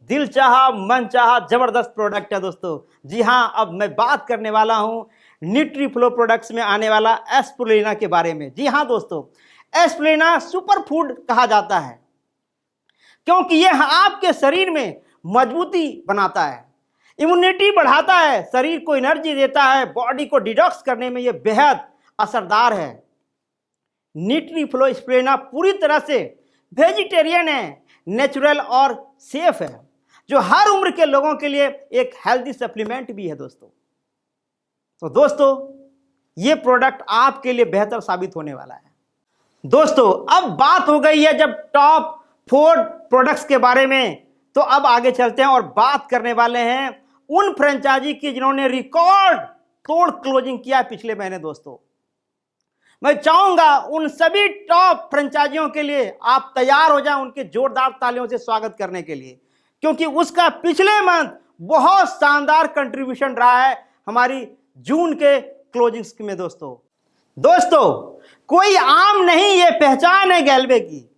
Speaker 1: दिल चाहा मन चाहा जबरदस्त प्रोडक्ट है दोस्तों। जी हां, अब मैं बात करने वाला हूं न्यूट्रीफ्लो प्रोडक्ट्स में आने वाला एस्पिरुलिना के बारे में। जी हां दोस्तों, एस्पिरुलिना सुपर फूड कहा जाता है, क्योंकि यह आपके शरीर में मजबूती बनाता है, इम्यूनिटी बढ़ाता है, शरीर को एनर्जी देता है, बॉडी को डिटॉक्स करने में यह बेहद असरदार है। न्यूट्रीफ्लो एस्पिरुलिना पूरी तरह से वेजिटेरियन है, नेचुरल और सेफ है। जो हर उम्र के लोगों के लिए एक हेल्दी सप्लीमेंट भी है दोस्तों। तो दोस्तों ये प्रोडक्ट आपके लिए बेहतर साबित होने वाला है। दोस्तों अब बात हो गई है जब टॉप 4 प्रोडक्ट्स के बारे में, तो अब आगे चलते हैं और बात करने वाले हैं उन फ्रेंचाइजी की जिन्होंने रिकॉर्ड तोड़ क्लोजिंग किया पिछले महीने। दोस्तों मैं चाहूंगा उन सभी टॉप फ्रेंचाइजियों के लिए आप तैयार हो जाएं उनके जोरदार तालियों से स्वागत करने के लिए, क्योंकि उसका पिछले मंथ बहुत शानदार कंट्रीब्यूशन रहा है हमारी जून के क्लोजिंग्स में। दोस्तों कोई आम नहीं, ये पहचान है गैल्वे की,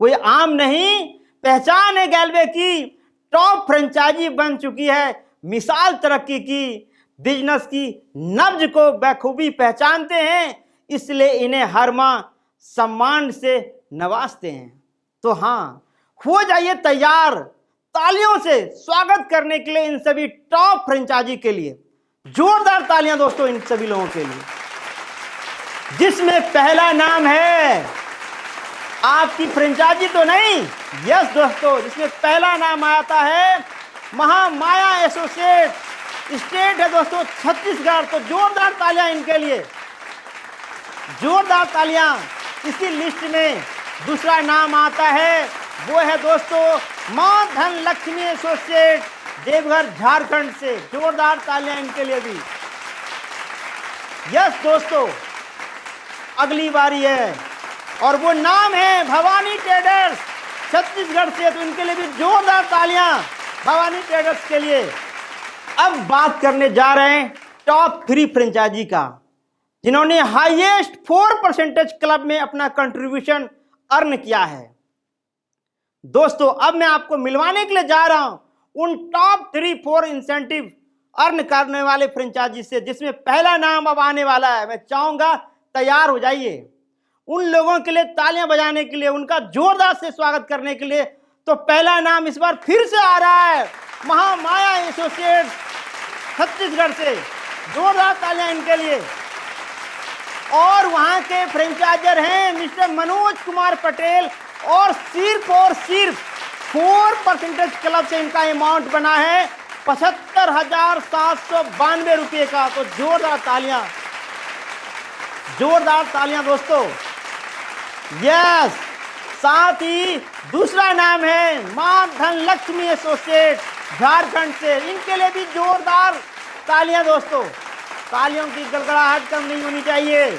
Speaker 1: कोई आम नहीं, पहचान है गैल्वे की। टॉप फ्रेंचाइजी बन चुकी है, मिसाल तरक्की की, बिजनेस की नब्ज को बखूबी पहचानते हैं, इसलिए इन्हें हर माह सम्मान से नवाजते हैं। तो हाँ, हो जाइए तैयार तालियों से स्वागत करने के लिए इन सभी टॉप फ्रेंचाइजी के लिए। जोरदार तालियां दोस्तों इन सभी लोगों के लिए, जिसमें पहला नाम है आपकी फ्रेंचाइजी तो नहीं, यस दोस्तों, जिसमें पहला नाम आता है महामाया एसोसिएट, स्टेट है दोस्तों छत्तीसगढ़। तो जोरदार तालियां इनके लिए, जोरदार तालियां। इसी लिस्ट में दूसरा नाम आता है, वो है दोस्तों मां धन लक्ष्मी एसोसिएट, देवघर झारखंड से। जोरदार तालियां इनके लिए भी। यस दोस्तों, अगली बारी है और वो नाम है भवानी ट्रेडर्स, छत्तीसगढ़ से। तो इनके लिए भी जोरदार तालियां भवानी ट्रेडर्स के लिए। अब बात करने जा रहे हैं टॉप 3 फ्रेंचाइजी का, जिन्होंने हाईएस्ट 4% क्लब में अपना कंट्रीब्यूशन अर्न किया है। दोस्तों अब मैं आपको मिलवाने के लिए जा रहा हूं उन टॉप 3-4 इंसेंटिव अर्न करने वाले फ्रेंचाइजी से, जिसमें पहला नाम अब आने वाला है। मैं चाहूंगा तैयार हो जाइए उन लोगों के लिए तालियां बजाने के लिए, उनका जोरदार से स्वागत करने के लिए। तो पहला नाम इस बार फिर से आ रहा है महामाया एसोसिएट छत्तीसगढ़ से। जोरदार तालियां इनके लिए। और वहां के फ्रेंचाइजर हैं मिस्टर मनोज कुमार पटेल, और सिर्फ 4% क्लब से इनका अमाउंट बना है 75,792 रुपये का। तो जोरदार तालियां, जोरदार तालियां दोस्तों। यस, साथ ही दूसरा नाम है मां धन लक्ष्मी एसोसिएट झारखंड से, इनके लिए भी जोरदार तालियां दोस्तों। तालियों की गड़गड़ाहट कम नहीं होनी चाहिए।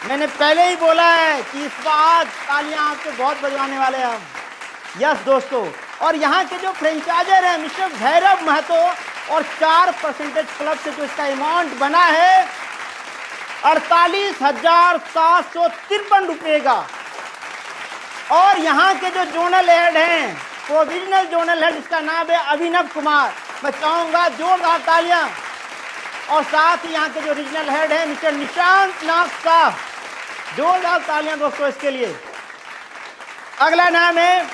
Speaker 1: मैंने पहले ही बोला है कि इस बार तालियां आपको बहुत बजवाने वाले हैं हम। यस दोस्तों, और यहाँ के जो फ्रेंचाइजर हैं मिस्टर भैरव महतो, और 4% क्लब से जो इसका अमाउंट बना है 48,753 रुपये का। और यहाँ के जो जोनल हेड हैं, प्रोविजनल जोनल हेड, इसका नाम है अभिनव कुमार। मैं चाहूँगा जोरदार तालियां। और साथ ही यहाँ के जो रीजनल हेड हैं मिस्टर निशांत नाथ साहब, जोरदार तालियां दोस्तों इसके लिए। अगला नाम है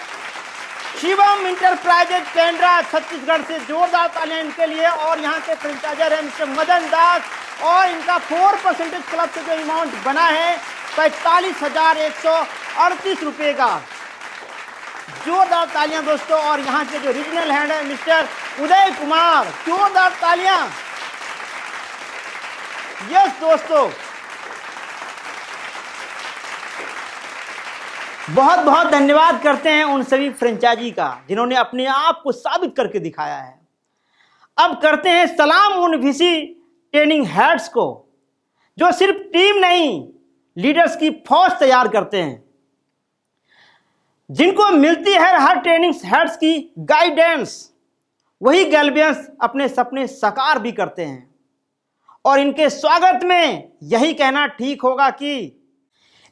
Speaker 1: शिवम इंटरप्राइजेज केंद्रा छत्तीसगढ़ से। जोरदार तालियां इनके लिए। और यहाँ के फ्रेंचाइजर है मिस्टर मदन दास, और इनका 4% क्लब से जो अमाउंट बना है 45,138 रुपये का। जोरदार तालियां दोस्तों। और यहाँ के जो रीजनल हेड है मिस्टर उदय कुमार, जोरदार तालियां। यस दोस्तों, बहुत बहुत धन्यवाद करते हैं उन सभी फ्रेंचाइजी का जिन्होंने अपने आप को साबित करके दिखाया है। अब करते हैं सलाम उन वीसी ट्रेनिंग हेड्स को, जो सिर्फ टीम नहीं लीडर्स की फौज तैयार करते हैं, जिनको मिलती है हर ट्रेनिंग हेड्स की गाइडेंस। वही गैल्वियंस अपने सपने साकार भी करते हैं। और इनके स्वागत में यही कहना ठीक होगा कि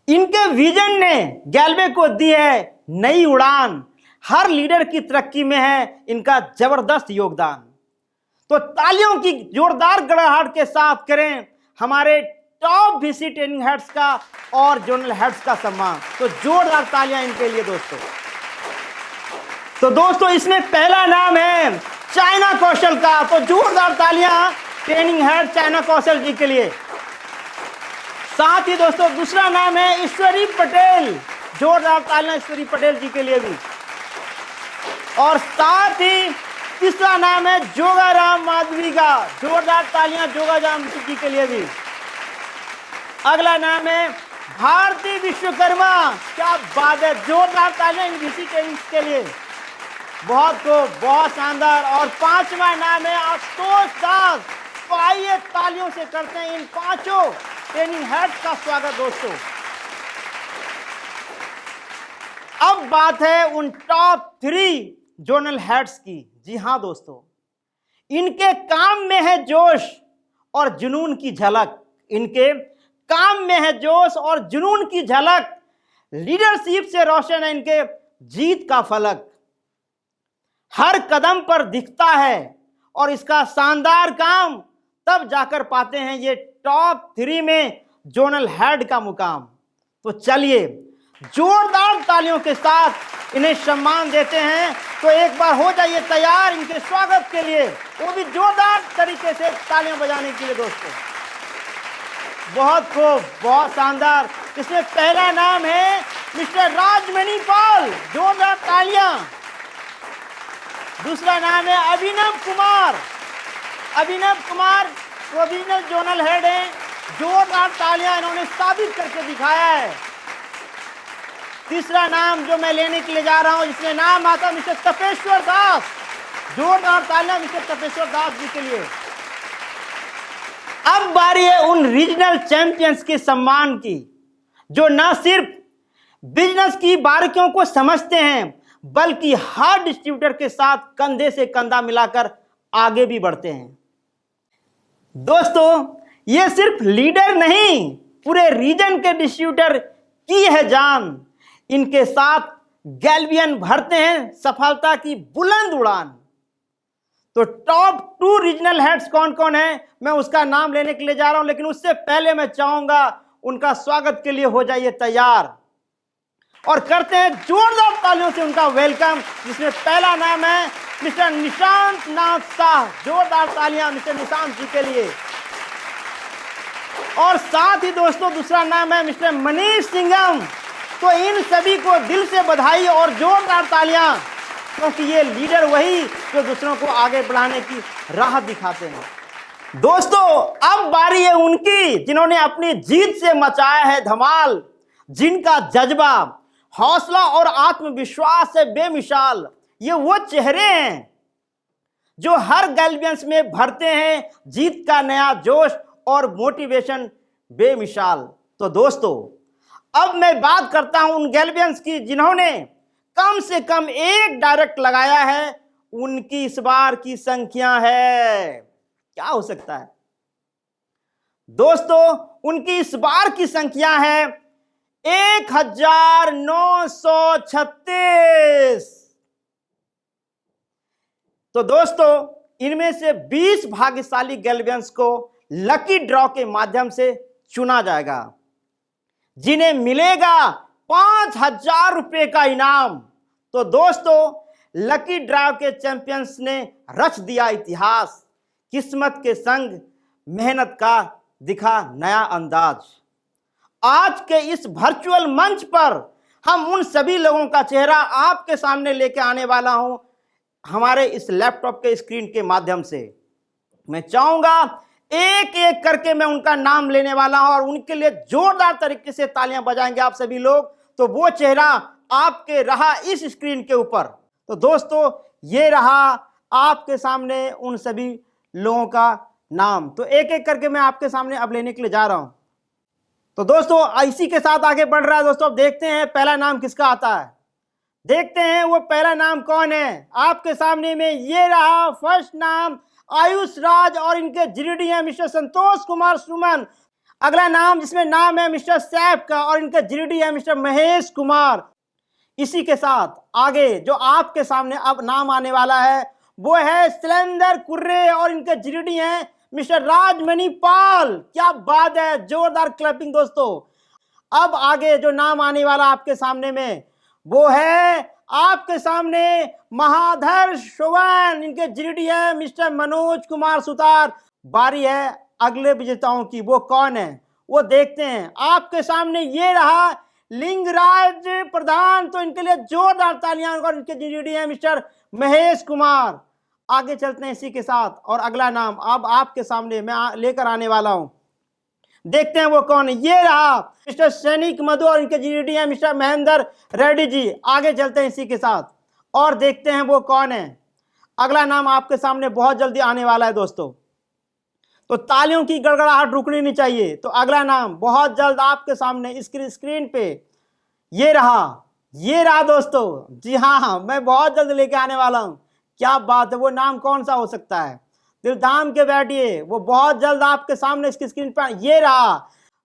Speaker 1: इनके विजन ने गैल्वे को दी है नई उड़ान। हर लीडर की तरक्की में है इनका जबरदस्त योगदान। तो तालियों की जोरदार गड़गड़ाहट के साथ करें हमारे टॉप वीसी ट्रेनिंग हेड्स का और जोनल हेड्स का सम्मान। तो जोरदार तालियां इनके लिए दोस्तों। तो दोस्तों इसमें पहला नाम है चाइना कौशल का। तो जोरदार तालियां ट्रेनिंग हेड चाइना कौशल जी के लिए। साथ ही दोस्तों दूसरा नाम है ईश्वरी पटेल। जोरदार तालियां ईश्वरी पटेल जी के लिए भी। और साथ ही तीसरा नाम है जोगाराम माधवी का। जोरदार तालियां जोगाराम जी के लिए भी। अगला नाम है भारती विश्वकर्मा। क्या बात है, जोरदार तालियां इन ऋषि के लिए। बहुत शानदार। और पांचवा नाम है आशुतोष दास। तो आइए तालियों से करते हैं इन पांचों ट्रेनिंग हेड्स का स्वागत दोस्तों। अब बात है उन टॉप 3 जोनल हेड्स की। जी हां दोस्तों, इनके काम में है जोश और जुनून की झलक। इनके काम में है जोश और जुनून की झलक। लीडरशिप से रोशन है इनके जीत का फलक। हर कदम पर दिखता है और इसका शानदार काम तब जाकर पाते हैं ये टॉप 3 में जोनल हेड का मुकाम। तो चलिए जोरदार तालियों के साथ इन्हें सम्मान देते हैं। तो एक बार हो जाइए तैयार इनके स्वागत के लिए, वो भी जोरदार तरीके से तालियां बजाने के लिए दोस्तों। बहुत खूब, बहुत शानदार। इसमें पहला नाम है मिस्टर राजमणि पाल। जोरदार तालियां। दूसरा नाम है Abhinav Kumar. Abhinav Kumar provisional zonal head हैं। जोरदार तालियां, इन्होंने साबित करके दिखाया है। तीसरा नाम जो मैं लेने के लिए जा रहा हूं, जिसमें नाम आता है मिस्टर तपेश्वर दास। जोरदार तालियां मिस्टर तपेश्वर दास जी के लिए। अब बारी है उन रीजनल चैंपियंस के सम्मान की, जो न सिर्फ बिजनेस की बारीकियों को समझते हैं बल्कि हर डिस्ट्रीब्यूटर के साथ कंधे से कंधा मिलाकर आगे भी बढ़ते हैं। दोस्तों, ये सिर्फ लीडर नहीं, पूरे रीजन के डिस्ट्रीब्यूटर की है जान। इनके साथ गैल्वियन भरते हैं सफलता की बुलंद उड़ान। तो टॉप 2 रीजनल हेड्स कौन कौन है, मैं उसका नाम लेने के लिए जा रहा हूं, लेकिन उससे पहले मैं चाहूंगा उनका स्वागत के लिए हो जाइए तैयार और करते हैं जोरदार तालियों से उनका वेलकम। जिसमें पहला नाम है मिस्टर निशांत नाथ शाह। जोरदार तालियां मिस्टर निशांत जी के लिए। और साथ ही दोस्तों दूसरा नाम है मिस्टर मनीष सिंघम। तो इन सभी को दिल से बधाई और जोरदार तालियां, क्योंकि ये लीडर वही जो दूसरों को आगे बढ़ाने की राह दिखाते हैं। दोस्तों, अब बारी है उनकी जिन्होंने अपनी जीत से मचाया है धमाल, जिनका जज्बा, हौसला और आत्मविश्वास है बेमिसाल। ये वो चेहरे हैं जो हर गैल्वियंस में भरते हैं जीत का नया जोश और मोटिवेशन बेमिसाल। तो दोस्तों, अब मैं बात करता हूं उन गैल्वियंस की जिन्होंने कम से कम एक डायरेक्ट लगाया है। उनकी इस बार की संख्या है, क्या हो सकता है दोस्तों, उनकी इस बार की संख्या है 1936। तो दोस्तों, इनमें से 20 भाग्यशाली गैल्वियंस को लकी ड्रॉ के माध्यम से चुना जाएगा, जिन्हें मिलेगा 5000 रुपए का इनाम। तो दोस्तों, लकी ड्रॉ के चैंपियंस ने रच दिया इतिहास। किस्मत के संग मेहनत का दिखा नया अंदाज। आज के इस वर्चुअल मंच पर हम उन सभी लोगों का चेहरा आपके सामने लेके आने वाला हूं हमारे इस लैपटॉप के स्क्रीन के माध्यम से। मैं चाहूंगा एक एक करके मैं उनका नाम लेने वाला हूं और उनके लिए जोरदार तरीके से तालियां बजाएंगे आप सभी लोग। तो वो चेहरा आपके रहा इस स्क्रीन के ऊपर। तो दोस्तों, ये रहा आपके सामने उन सभी लोगों का नाम। तो एक एक करके मैं आपके सामने अब लेने के लिए जा रहा हूं। तो दोस्तों, इसी के साथ आगे बढ़ रहा है दोस्तों। अब देखते हैं पहला नाम किसका आता है। देखते हैं वो पहला नाम कौन है। आपके सामने में ये रहा फर्स्ट नाम आयुष राज और इनके जीडी हैं मिस्टर संतोष कुमार सुमन। अगला नाम जिसमें नाम है मिस्टर सैफ का और इनके जीडी है मिस्टर महेश कुमार। इसी के साथ आगे जो आपके सामने अब नाम आने वाला है वो है शैलेंद्र कुर्रे और इनके जीडी हैं मिस्टर राजमणि पाल। क्या बात है, जोरदार क्लैपिंग दोस्तों। अब आगे जो नाम आने वाला आपके सामने में वो है आपके सामने महाधर शोवन, इनके जीडी है मिस्टर मनोज कुमार सुतार। बारी है अगले विजेताओं की, वो कौन है वो देखते हैं। आपके सामने ये रहा लिंगराज प्रधान। तो इनके लिए जोरदार तालियां और इनके जीडी है मिस्टर महेश कुमार। आगे चलते हैं इसी के साथ और अगला नाम अब आपके सामने मैं लेकर आने वाला हूं। देखते हैं वो कौन है। ये रहा मिस्टर सैनिक मधु और इनके जीडी है मिस्टर महेंद्र रेड्डी जी। आगे चलते हैं इसी के साथ और देखते हैं वो कौन है। अगला नाम आपके सामने बहुत जल्दी आने वाला है दोस्तों, तो तालियों की गड़गड़ाहट रुकनी नहीं चाहिए। तो अगला नाम बहुत जल्द आपके सामने स्क्रीन पे ये रहा दोस्तों। जी हाँ, मैं बहुत जल्द लेके आने वाला हूं। क्या बात है, वो नाम कौन सा हो सकता है? दिल थाम के बैठिए, वो बहुत जल्द आपके सामने इसकी स्क्रीन पर ये रहा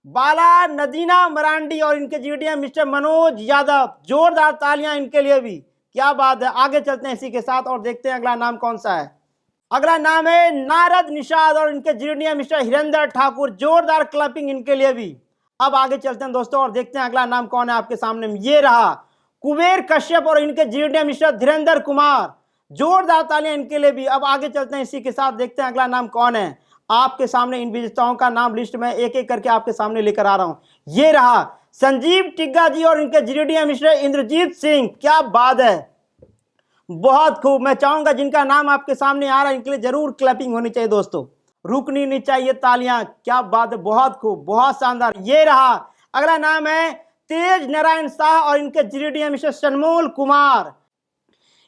Speaker 1: बाला नदीना मरांडी और इनके जीडीएम मिस्टर मनोज यादव। जोरदार तालियां इनके लिए भी। क्या बात है। आगे चलते हैं इसी के साथ और देखते हैं अगला नाम कौन सा है। अगला नाम है नारद निषाद और इनके जीडीएम मिस्टर हिरेंद्र ठाकुर। जोरदार क्लैपिंग इनके लिए भी। अब आगे चलते हैं दोस्तों और देखते हैं अगला नाम कौन है आपके सामने। ये रहा कुबेर कश्यप और इनके जीडीएम मिस्टर धीरेन्द्र कुमार। जोरदार तालियां इनके लिए भी। अब आगे चलते हैं इसी के साथ, देखते हैं अगला नाम कौन है आपके सामने। इन विजेताओं का नाम लिस्ट में एक एक करके आपके सामने लेकर आ रहा हूं। ये रहा संजीव टिग्गा जी और इनके जीडीएम मिस्टर इंद्रजीत सिंह। क्या बात है, बहुत खूब। मैं चाहूंगा जिनका नाम आपके सामने आ रहा है इनके लिए जरूर क्लैपिंग होनी चाहिए दोस्तों, रुकनी नहीं चाहिए तालियां। क्या बात है, बहुत खूब, बहुत शानदार। ये रहा अगला नाम है तेज नारायण शाह और इनके जीडीएम मिस्टर शनमोल कुमार।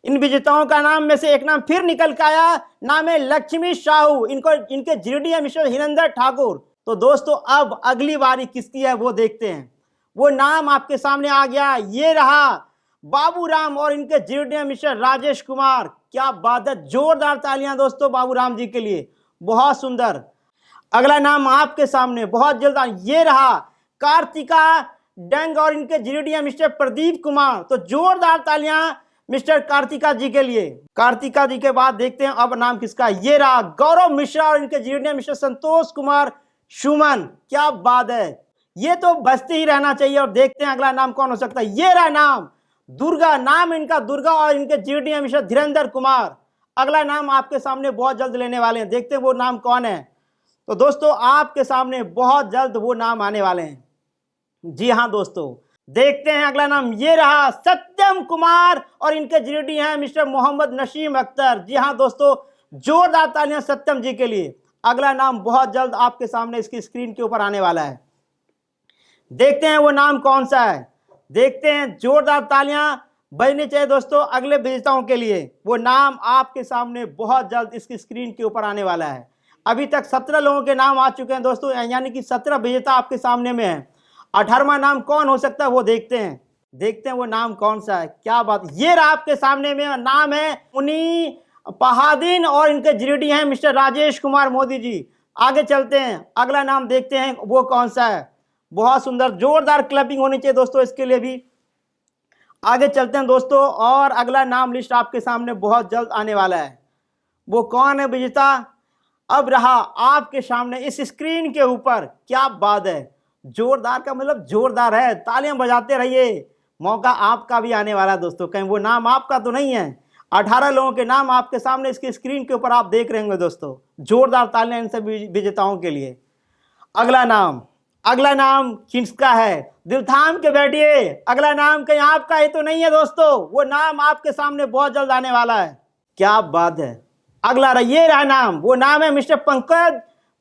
Speaker 1: इन विजेताओं का नाम में से एक नाम फिर निकल के आया, नाम है लक्ष्मी साहू, इनके जीडीएम मिस्टर हिरेंद्र ठाकुर। तो दोस्तों अब अगली बारी किसकी है वो देखते हैं। वो नाम आपके सामने आ गया। ये रहा बाबूराम और इनके जीडीएम मिस्टर राजेश कुमार। क्या बात है, जोरदार तालियां दोस्तों बाबूराम जी के लिए, बहुत सुंदर। अगला नाम आपके सामने बहुत जल्द ये रहा कार्तिका डंग और इनके जीडीएम मिस्टर प्रदीप कुमार। तो जोरदार तालियां मिस्टर कार्तिका जी के लिए। कार्तिका जी के बाद देखते हैं अब नाम किसका। ये रहा गौरव मिश्रा और इनके जीडीएम मिस्टर संतोष कुमार सुमन। क्या बात है, ये तो बचते ही रहना चाहिए। और देखते हैं अगला नाम कौन हो सकता है। ये रहा नाम दुर्गा, नाम इनका दुर्गा और इनके जीडीएम मिस्टर धीरेन्द्र कुमार। अगला नाम आपके सामने बहुत जल्द लेने वाले हैं, देखते हैं वो नाम कौन है। तो दोस्तों आपके सामने बहुत जल्द वो नाम आने वाले हैं। जी हाँ दोस्तों, देखते हैं अगला नाम। ये रहा सत्यम कुमार और इनके जीडी हैं मिस्टर मोहम्मद नसीम अख्तर। जी हाँ दोस्तों, जोरदार तालियां सत्यम जी के लिए। अगला नाम बहुत जल्द आपके सामने इसकी स्क्रीन के ऊपर आने वाला है, देखते हैं वो नाम कौन सा है। देखते हैं, जोरदार तालियां बजनी चाहिए दोस्तों अगले विजेताओं के लिए। वो नाम आपके सामने बहुत जल्द इसकी स्क्रीन के ऊपर आने वाला है। अभी तक 17 लोगों के नाम आ चुके हैं दोस्तों, यानी कि 17 विजेता आपके सामने में है। 18वां नाम कौन हो सकता है वो देखते हैं वो नाम कौन सा है। क्या बात, ये रहा आपके सामने में नाम है मुनी पहादीन और इनके जीडी हैं मिस्टर राजेश कुमार मोदी जी। आगे चलते हैं, अगला नाम देखते हैं वो कौन सा है। बहुत सुंदर, जोरदार क्लैपिंग होनी चाहिए दोस्तों इसके लिए भी। आगे चलते हैं दोस्तों और अगला नाम लिस्ट आपके सामने बहुत जल्द आने वाला है। वो कौन है विजेता अब रहा आपके सामने इस स्क्रीन के ऊपर। क्या बात है, जोरदार का मतलब जोरदार है, तालियां बजाते रहिए। मौका आपका भी आने वाला है दोस्तों, कहीं वो नाम आपका तो नहीं है। 18 लोगों के नाम आपके सामने इसकी स्क्रीन के ऊपर आप देख रहे होंगे दोस्तों। जोरदार तालियां इन सभी विजेताओं के लिए। अगला नाम किसका है, दिल थाम के बैठिए। अगला नाम कहीं आपका ही तो नहीं है दोस्तों, वो नाम आपके सामने बहुत जल्द आने वाला है। क्या बात है, अगला ये रहा नाम, वो नाम है मिस्टर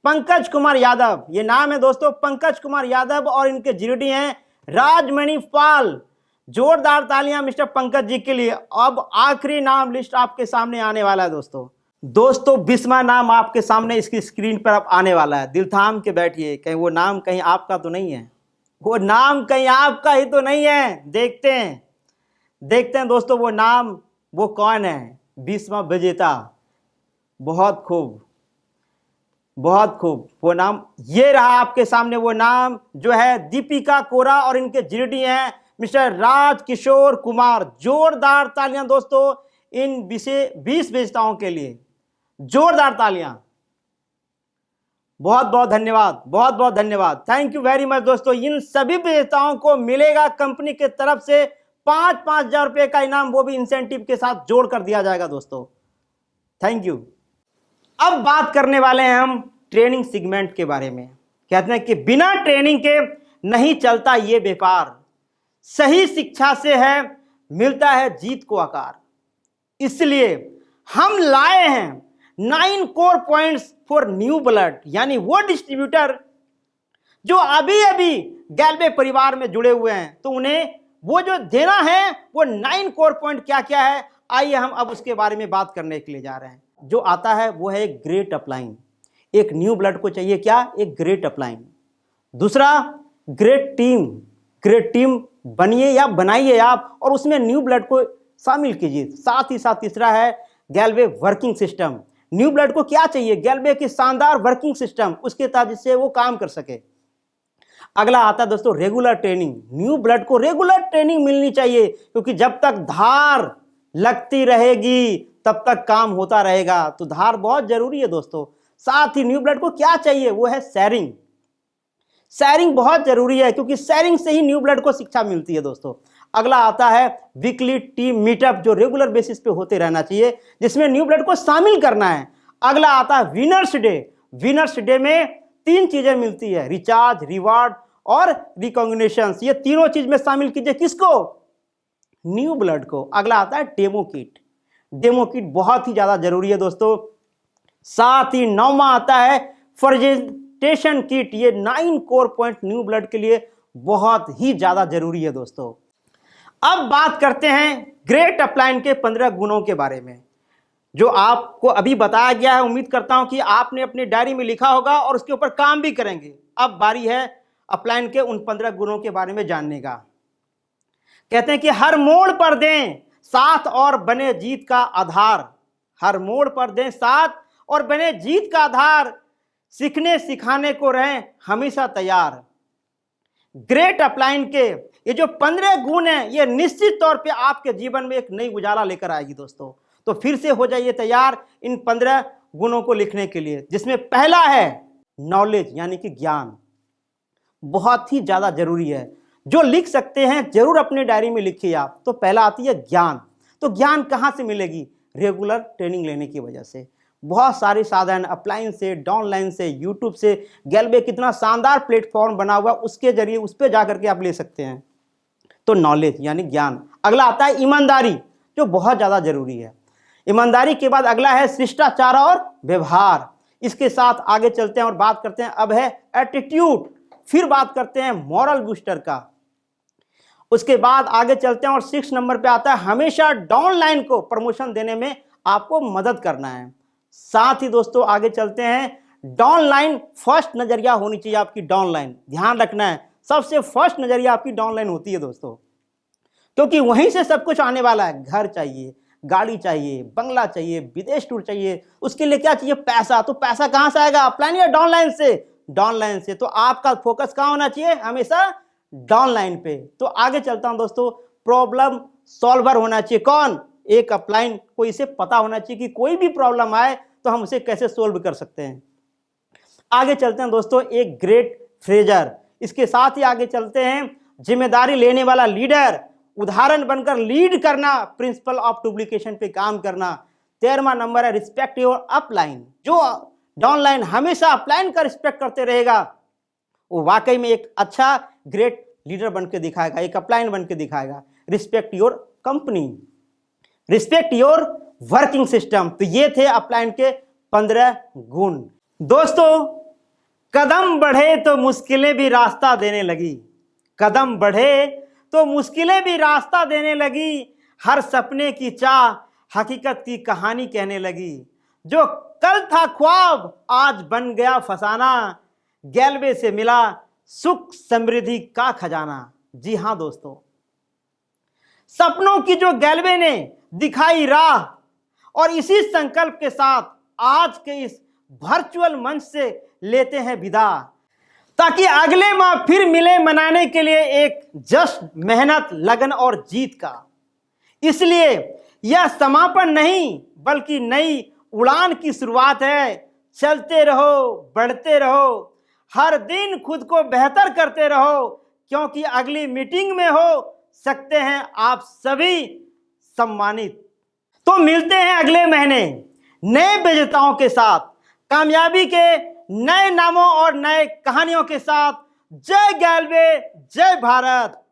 Speaker 1: पंकज कुमार यादव। ये नाम है दोस्तों पंकज कुमार यादव और इनके जीडी हैं राजमणि पाल। जोरदार तालियां मिस्टर पंकज जी के लिए। अब आखिरी नाम लिस्ट आपके सामने आने वाला है दोस्तों 20वां नाम आपके सामने इसकी स्क्रीन पर अब आने वाला है। दिल थाम के बैठिए, कहीं वो नाम कहीं आपका तो नहीं है, वो नाम कहीं आपका ही तो नहीं है। देखते हैं दोस्तों वो नाम वो कौन है, 20वां विजेता। बहुत खूब, वो नाम ये रहा आपके सामने। वो नाम जो है दीपिका कोरा और इनके जीडी हैं मिस्टर राज किशोर कुमार। जोरदार तालियां दोस्तों इन 20 विजेताओं के लिए, जोरदार तालियां। बहुत बहुत धन्यवाद, थैंक यू वेरी मच दोस्तों। इन सभी विजेताओं को मिलेगा कंपनी के तरफ से 5-5 हजार रुपए का इनाम, वो भी इंसेंटिव के साथ जोड़ कर दिया जाएगा दोस्तों। Thank you. अब बात करने वाले हैं हम ट्रेनिंग सेगमेंट के बारे में। कहते हैं कि बिना ट्रेनिंग के नहीं चलता ये व्यापार, सही शिक्षा से है मिलता है जीत को आकार। इसलिए हम लाए हैं 9 core points for new blood, यानी वो डिस्ट्रीब्यूटर जो अभी अभी गैल्वे परिवार में जुड़े हुए हैं, तो उन्हें वो जो देना है वो 9 कोर पॉइंट क्या क्या है, आइए हम अब उसके बारे में बात करने के लिए जा रहे हैं। जो आता है वो है एक ग्रेट अपलाइन। एक न्यू ब्लड को चाहिए क्या, एक ग्रेट अपलाइन। दूसरा ग्रेट टीम, ग्रेट टीम बनिए या बनाइए आप और उसमें न्यू ब्लड को शामिल कीजिए। साथ ही साथ तीसरा है गैल्वे वर्किंग सिस्टम। न्यू ब्लड को क्या चाहिए, गैल्वे की शानदार वर्किंग सिस्टम, उसके तहत जिससे वो काम कर सके। अगला आता है दोस्तों रेगुलर ट्रेनिंग। न्यू ब्लड को रेगुलर ट्रेनिंग मिलनी चाहिए, क्योंकि जब तक धार लगती रहेगी तब तक काम होता रहेगा, तो धार बहुत जरूरी है दोस्तों। साथ ही न्यू ब्लड को क्या चाहिए, वो है शेयरिंग। शेयरिंग बहुत जरूरी है, क्योंकि शेयरिंग से ही न्यू ब्लड को शिक्षा मिलती है दोस्तों। अगला आता है वीकली टीम मीटअप, जो रेगुलर बेसिस पे होते रहना चाहिए, जिसमें न्यू ब्लड को शामिल करना है। अगला आता है विनर्स डे। विनर्स डे में 3 चीजें मिलती है, रिचार्ज, रिवार्ड और रिकॉग्निशन। ये तीनों चीज में शामिल कीजिए किसको, न्यू ब्लड को। अगला आता है डेमो किट। डेमो किट बहुत ही ज्यादा जरूरी है दोस्तों। साथ ही 9वां आता है प्रेजेंटेशन किट। ये 9 कोर पॉइंट न्यू ब्लड के लिए बहुत ही ज्यादा जरूरी है दोस्तों। अब बात करते हैं ग्रेट अपलाइन के 15 गुणों के बारे में, जो आपको अभी बताया गया है। उम्मीद करता हूं कि आपने अपनी डायरी में लिखा होगा और उसके ऊपर काम भी करेंगे। अब बारी है अपलाइन के उन 15 गुणों के बारे में जानने का। कहते हैं कि हर मोड़ पर दें साथ और बने जीत का आधार। हर मोड़ पर दें साथ और बने जीत का आधार, सीखने सिखाने को रहें हमेशा तैयार। ग्रेट अपलाइन के ये जो 15 गुण हैं, ये निश्चित तौर पे आपके जीवन में एक नई उजाला लेकर आएगी दोस्तों। तो फिर से हो जाइए तैयार इन 15 गुणों को लिखने के लिए, जिसमें पहला है नॉलेज, यानी कि ज्ञान। बहुत ही ज्यादा जरूरी है। जो लिख सकते हैं जरूर अपनी डायरी में लिखिए आप। तो पहला आती है ज्ञान। तो ज्ञान कहां से मिलेगी, रेगुलर ट्रेनिंग लेने की वजह से। बहुत सारे साधन अपलाइन से, डाउनलाइन से, यूट्यूब से, गैल्वे कितना शानदार प्लेटफॉर्म बना हुआ, उसके जरिए उस पर जाकर के आप ले सकते हैं। तो नॉलेज यानी ज्ञान। अगला आता है ईमानदारी, जो बहुत ज्यादा जरूरी है। ईमानदारी के बाद अगला है शिष्टाचार और व्यवहार। इसके साथ आगे चलते हैं और बात करते हैं, अब है एटीट्यूड। फिर बात करते हैं मॉरल बूस्टर का। उसके बाद आगे चलते हैं और 6 नंबर पे आता है हमेशा डाउनलाइन को प्रमोशन देने में आपको मदद करना है। साथ ही दोस्तों आगे चलते हैं, डाउनलाइन फर्स्ट नजरिया होनी चाहिए आपकी। डाउनलाइन ध्यान रखना है, सबसे फर्स्ट नजरिया आपकी डाउनलाइन होती है दोस्तों, क्योंकि वहीं से सब कुछ आने वाला है। घर चाहिए, गाड़ी चाहिए, बंगला चाहिए, विदेश टूर चाहिए, उसके लिए क्या चाहिए, पैसा। तो पैसा कहां से आएगा, अपलाइन या डाउनलाइन से, डाउनलाइन से। तो आपका फोकस कहां होना चाहिए, हमेशा डाउनलाइन पे। तो आगे चलता हूं दोस्तों, प्रॉब्लम सॉल्वर होना चाहिए। कौन, एक अपलाइन को इसे पता होना चाहिए कि कोई भी प्रॉब्लम आए तो हम उसे कैसे सोल्व कर सकते हैं। आगे चलते हैं दोस्तों, एक ग्रेट फ्रेजर। इसके साथ ही आगे चलते हैं, जिम्मेदारी लेने वाला लीडर, उदाहरण बनकर लीड करना, प्रिंसिपल ऑफ डुप्लीकेशन पे काम करना। 13वां नंबर है रिस्पेक्ट योर अपलाइन। जो डाउनलाइन हमेशा अपलाइन का रिस्पेक्ट करते रहेगा, वो वाकई में एक अच्छा ग्रेट लीडर बन के दिखाएगा, एक अपलाइन बन के दिखाएगा। Respect your company, respect your working system. तो ये थे अपलाइन के 15 गुण। दोस्तों, कदम बढ़े तो मुश्किलें भी रास्ता देने लगी। कदम बढ़े तो मुश्किलें भी रास्ता देने लगी। हर सपने की चाह हकीकत की कहानी कहने लगी। जो कल था ख्वाब आज बन गया फसाना। गैल्वे से मिला सुख समृद्धि का खजाना। जी हां दोस्तों, सपनों की जो गैल्वे ने दिखाई राह, और इसी संकल्प के साथ आज के इस वर्चुअल मंच से लेते हैं विदा, ताकि अगले माह फिर मिले मनाने के लिए एक जश्न, मेहनत, लगन और जीत का। इसलिए यह समापन नहीं बल्कि नई उड़ान की शुरुआत है। चलते रहो, बढ़ते रहो, हर दिन खुद को बेहतर करते रहो, क्योंकि अगली मीटिंग में हो सकते हैं आप सभी सम्मानित। तो मिलते हैं अगले महीने नए विजेताओं के साथ, कामयाबी के नए नामों और नए कहानियों के साथ। जय गैल्वे, जय भारत।